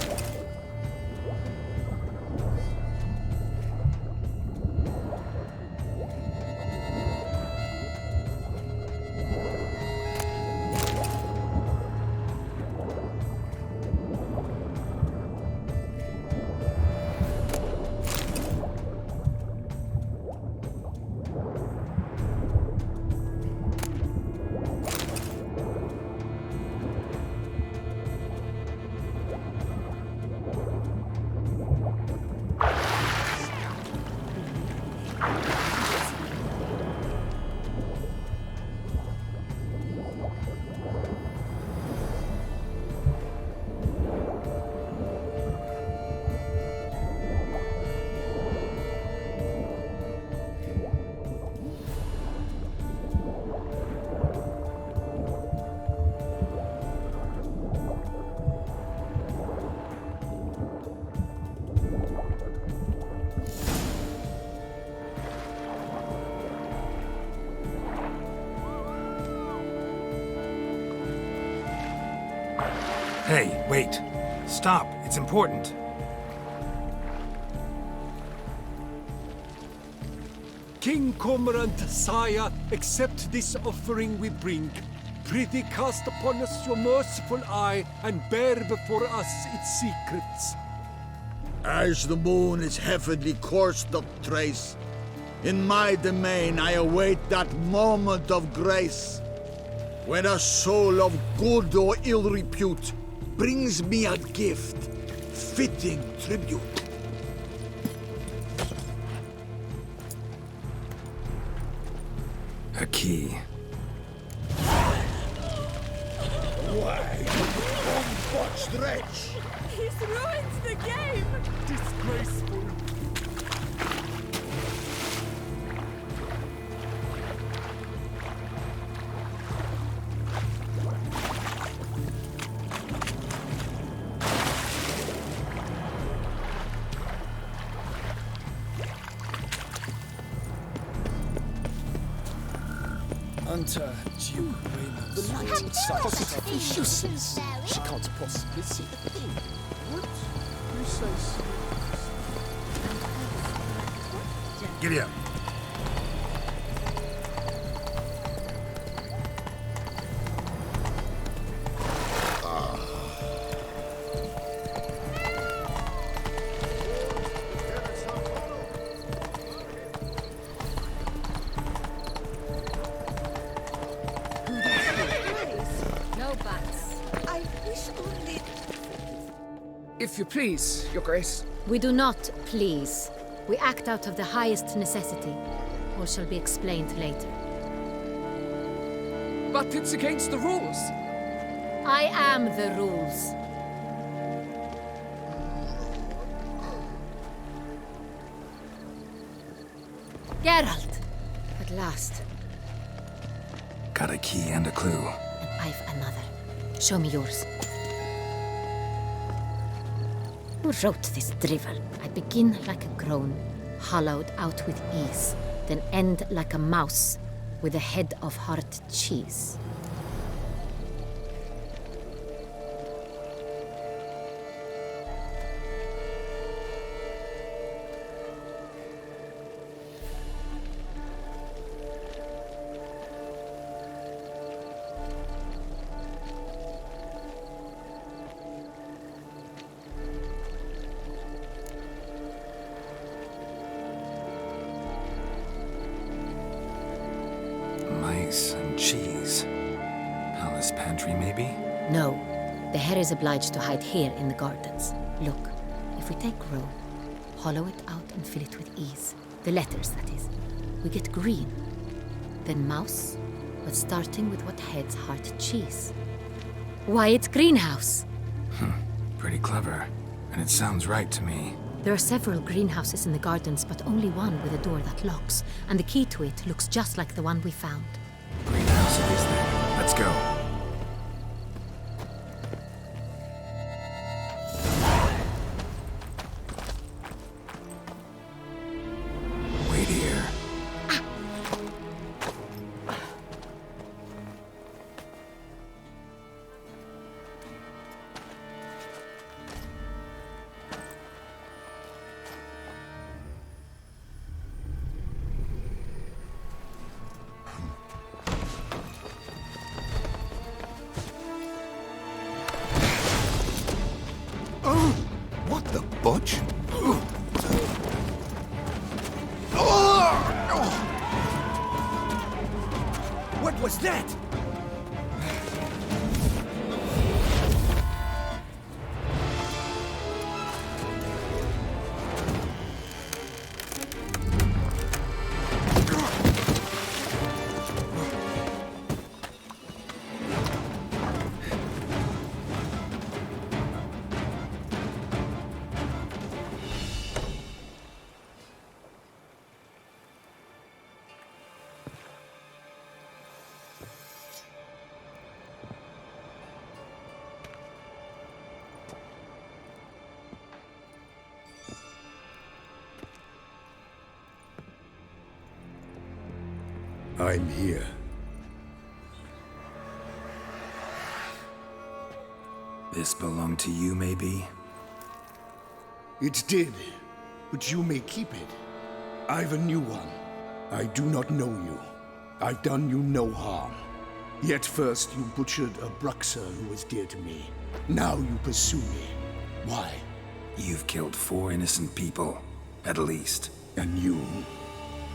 Hey, wait. Stop. It's important. King Cormorant, sire, accept this offering we bring. Prithee cast upon us your merciful eye, and bear before us its secrets. As the moon its heavenly course doth trace, in my domain I await that moment of grace, when a soul of good or ill repute brings me a gift, fitting tribute. A key. Why, unbotched wretch! He's ruined the game! Disgraceful. Hunter Duke Raymond. The light inside positively useless. She can't possibly see a thing. What? You say so? Giddy up. If you please, Your Grace. We do not please. We act out of the highest necessity. All shall be explained later. But it's against the rules. I am the rules. Geralt! At last. Got a key and a clue. And I've another. Show me yours. Who wrote this drivel? I begin like a groan, hollowed out with ease, then end like a mouse with a head of hard cheese. Mice and cheese. Palace pantry, maybe? No. The hare is obliged to hide here in the gardens. Look, if we take Rome, hollow it out and fill it with ease. The letters, that is. We get green. then mouse, but starting with what heads heart cheese. Why, it's greenhouse! Pretty clever. And it sounds right to me. There are several greenhouses in the gardens, but only one with a door that locks, and the key to it looks just like the one we found. Greenhouse it is then. Let's go. Wait here. What the butch? What was that? I'm here. This belonged to you, maybe? It did, but you may keep it. I've a new one. I do not know you. I've done you no harm. Yet first you butchered a Bruxer who was dear to me. Now you pursue me. Why? You've killed 4 innocent people, at least. And you?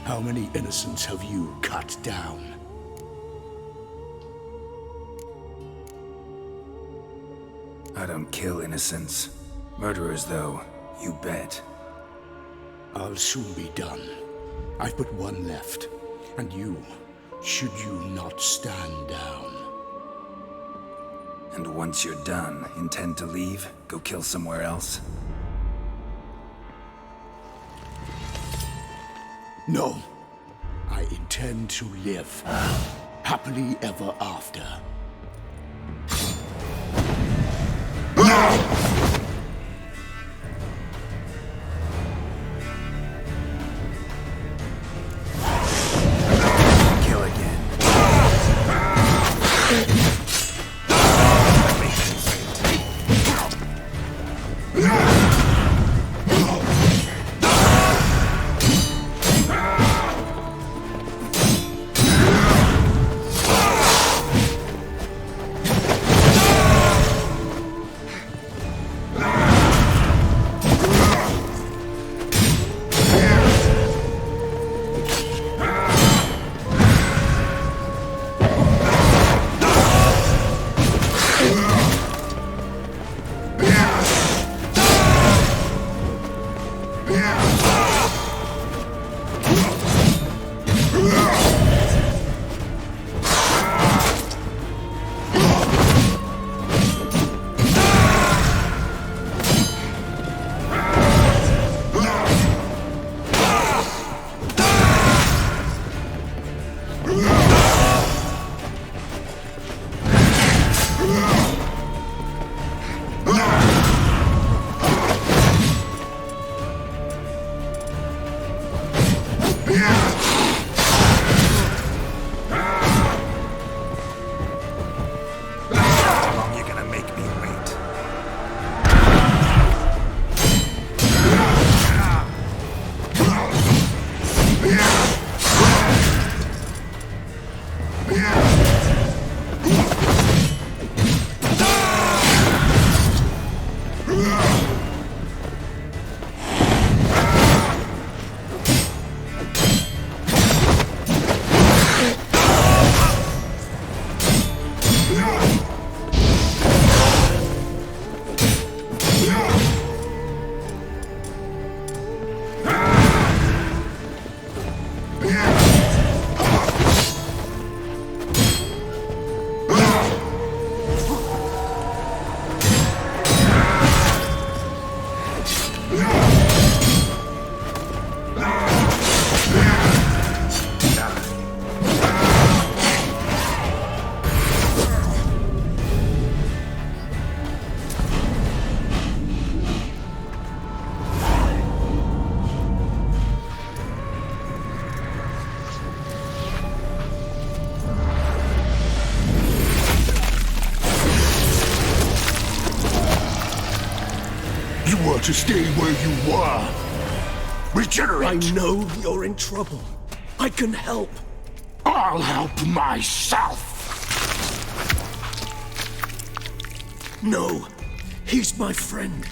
How many innocents have you cut down? I don't kill innocents. Murderers, though, you bet. I'll soon be done. I've but one left. And you, should you not stand down. And once you're done, intend to leave? Go kill somewhere else? No. I intend to live. Happily ever after. Kill again. better to stay where you were. Regenerate! I know you're in trouble. I can help. I'll help myself! No, he's my friend.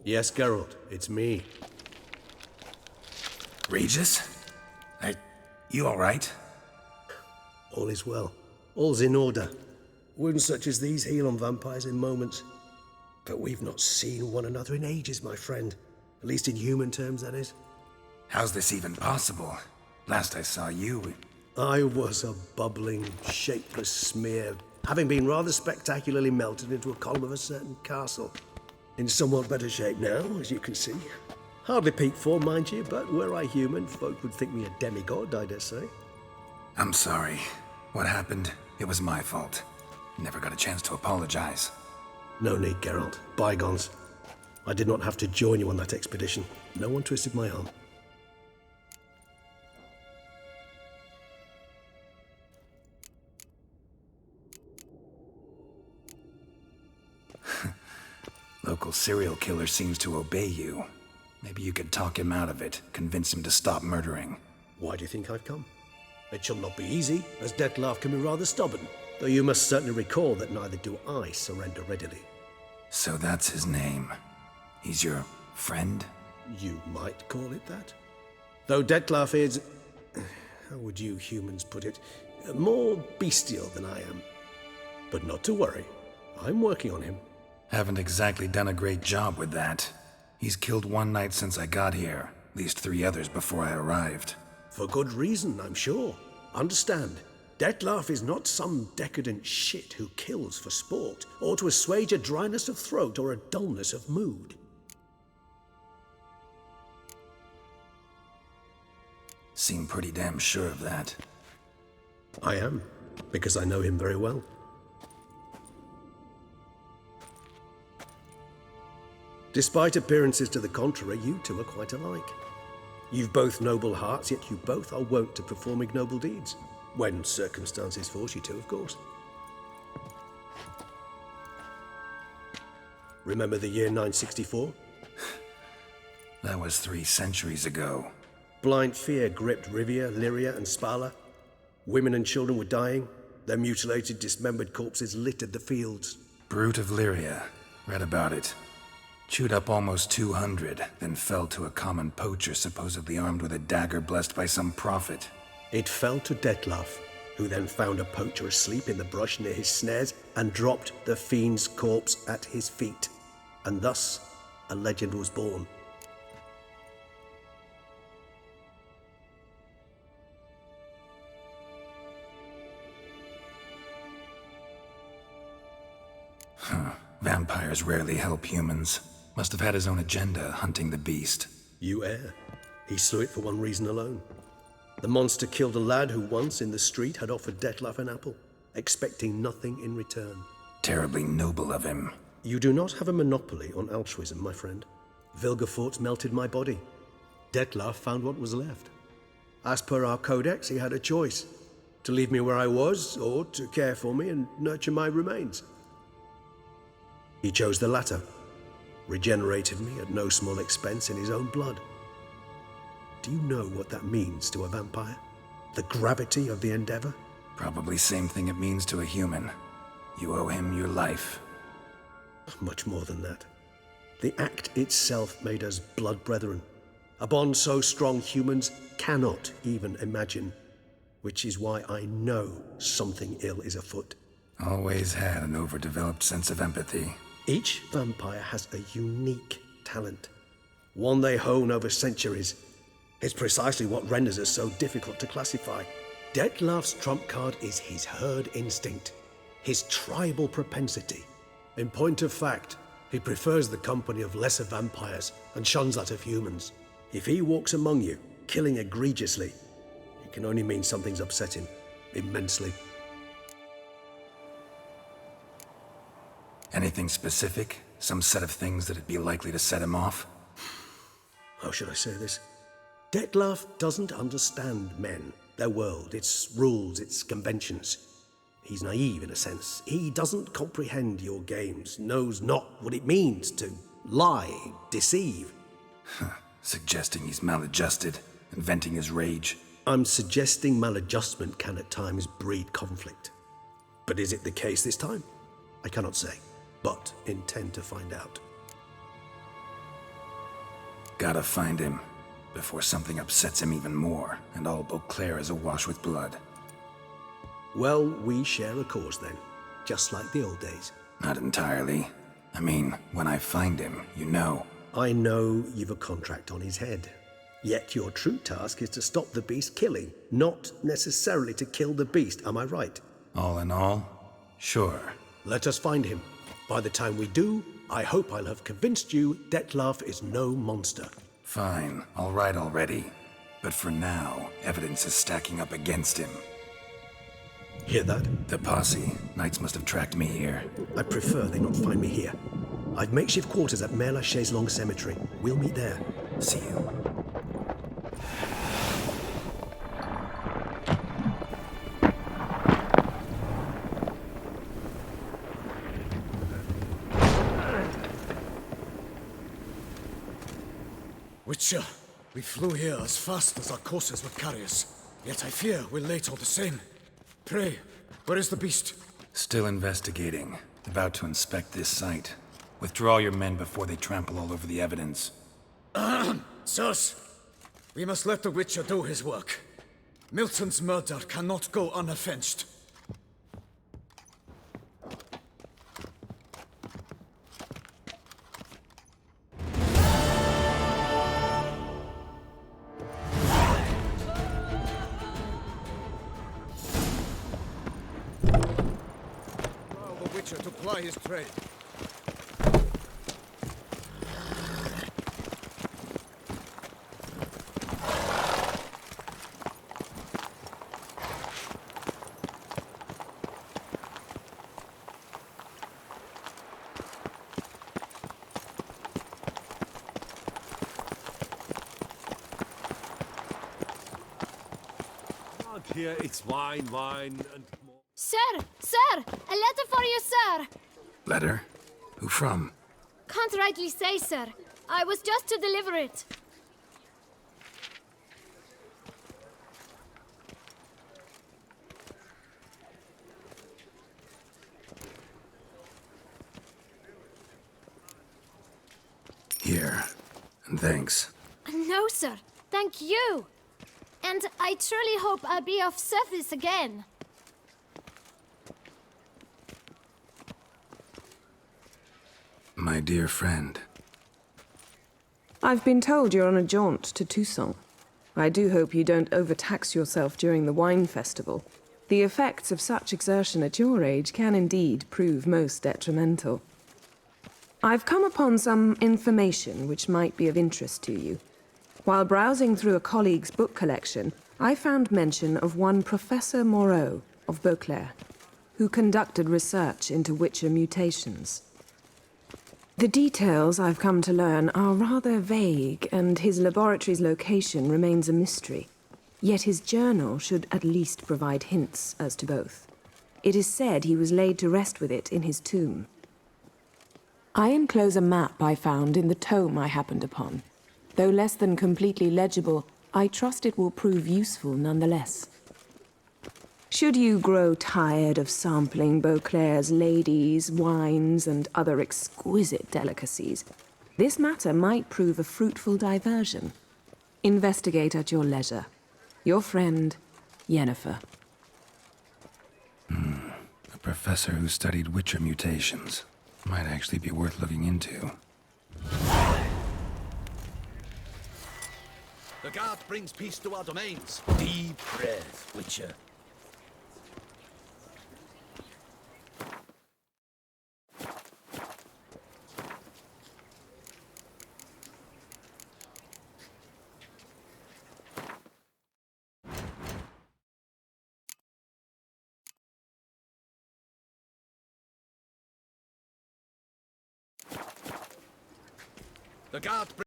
Yes, Geralt, it's me. Regis? You alright? All is well. All's in order. Wounds such as these heal on vampires in moments. But we've not seen one another in ages, my friend. At least in human terms, that is. How's this even possible? Last I saw you... I was a bubbling, shapeless smear, having been rather spectacularly melted into a column of a certain castle. In somewhat better shape now, as you can see. Hardly peak form, mind you, but were I human, folk would think me a demigod, I dare say. I'm sorry. What happened, it was my fault. Never got a chance to apologize. No need, Geralt. Bygones. I did not have to join you on that expedition. No one twisted my arm. Local serial killer seems to obey you. Maybe you could talk him out of it, convince him to stop murdering. Why do you think I've come? It shall not be easy, as Dettlaff can be rather stubborn, though you must certainly recall that neither do I surrender readily. So that's his name. He's your friend? You might call it that. Though Dettlaff is... how would you humans put it? More bestial than I am. But not to worry. I'm working on him. Haven't exactly done a great job with that. He's killed one knight since I got here, at least 3 others before I arrived. For good reason, I'm sure. Understand, Dettlaff is not some decadent shit who kills for sport, or to assuage a dryness of throat or a dullness of mood. Seem pretty damn sure of that. I am, because I know him very well. Despite appearances to the contrary, you two are quite alike. You've both noble hearts, yet you both are wont to perform ignoble deeds. When circumstances force you to, of course. Remember the year 964? That was 3 centuries ago. Blind fear gripped Rivia, Lyria, and Spala. Women and children were dying. Their mutilated, dismembered corpses littered the fields. Brute of Lyria. Read about it. Chewed up almost 200, then fell to a common poacher supposedly armed with a dagger blessed by some prophet. It fell to Dettlaff, who then found a poacher asleep in the brush near his snares and dropped the fiend's corpse at his feet. And thus, a legend was born. Vampires rarely help humans. Must have had his own agenda, hunting the beast. You err. He slew it for one reason alone. The monster killed a lad who once, in the street, had offered Dettlaff an apple, expecting nothing in return. Terribly noble of him. You do not have a monopoly on altruism, my friend. Vilgefortz melted my body. Dettlaff found what was left. As per our codex, he had a choice. To leave me where I was, or to care for me and nurture my remains. He chose the latter. Regenerated me at no small expense in his own blood. Do you know what that means to a vampire? The gravity of the endeavor? Probably same thing it means to a human. You owe him your life. Much more than that. The act itself made us blood brethren. A bond so strong humans cannot even imagine. Which is why I know something ill is afoot. Always had an overdeveloped sense of empathy. Each vampire has a unique talent. One they hone over centuries. It's precisely what renders us so difficult to classify. Dettlaff's trump card is his herd instinct. His tribal propensity. In point of fact, he prefers the company of lesser vampires and shuns that of humans. If he walks among you, killing egregiously, it can only mean something's upset him, immensely. Anything specific? Some set of things that'd be likely to set him off? How should I say this? Detlef doesn't understand men, their world, its rules, its conventions. He's naive in a sense. He doesn't comprehend your games, knows not what it means to lie, deceive. Suggesting he's maladjusted and venting his rage. I'm suggesting maladjustment can at times breed conflict. But is it the case this time? I cannot say, but intend to find out. Gotta find him, before something upsets him even more, and all Beauclair is awash with blood. Well, we share a cause then, just like the old days. Not entirely. I mean, when I find him, you know. I know you've a contract on his head. Yet your true task is to stop the beast killing, not necessarily to kill the beast, am I right? All in all, sure. Let us find him. By the time we do, I hope I'll have convinced you Detlef is no monster. Fine, all right already. But for now, evidence is stacking up against him. Hear that? The posse. Knights must have tracked me here. I prefer they not find me here. I've makeshift quarters at Mère Lachaise Long Cemetery. We'll meet there. See you. Witcher, we flew here as fast as our courses would carry us. Yet I fear we're late all the same. Pray, where is the beast? Still investigating. About to inspect this site. Withdraw your men before they trample all over the evidence. Sirs, we must let the Witcher do his work. Milton's murder cannot go unavenged. Allow the Witcher to ply his trade. Here it's wine, wine, and more. Sir! Sir! A letter for you, sir! Letter? Who from? Can't rightly say, sir. I was just to deliver it. Here. And thanks. No, sir. Thank you. And I truly hope I'll be of service again. My dear friend. I've been told you're on a jaunt to Toussaint. I do hope you don't overtax yourself during the wine festival. The effects of such exertion at your age can indeed prove most detrimental. I've come upon some information which might be of interest to you. While browsing through a colleague's book collection, I found mention of one Professor Moreau of Beauclair, who conducted research into Witcher mutations. The details I've come to learn are rather vague, and his laboratory's location remains a mystery. Yet his journal should at least provide hints as to both. It is said he was laid to rest with it in his tomb. I enclose a map I found in the tome I happened upon. Though less than completely legible, I trust it will prove useful nonetheless. Should you grow tired of sampling Beauclair's ladies, wines, and other exquisite delicacies, this matter might prove a fruitful diversion. Investigate at your leisure. Your friend, Yennefer. A professor who studied Witcher mutations. Might actually be worth looking into. The guard brings peace to our domains. Deep breath, Witcher. The guard.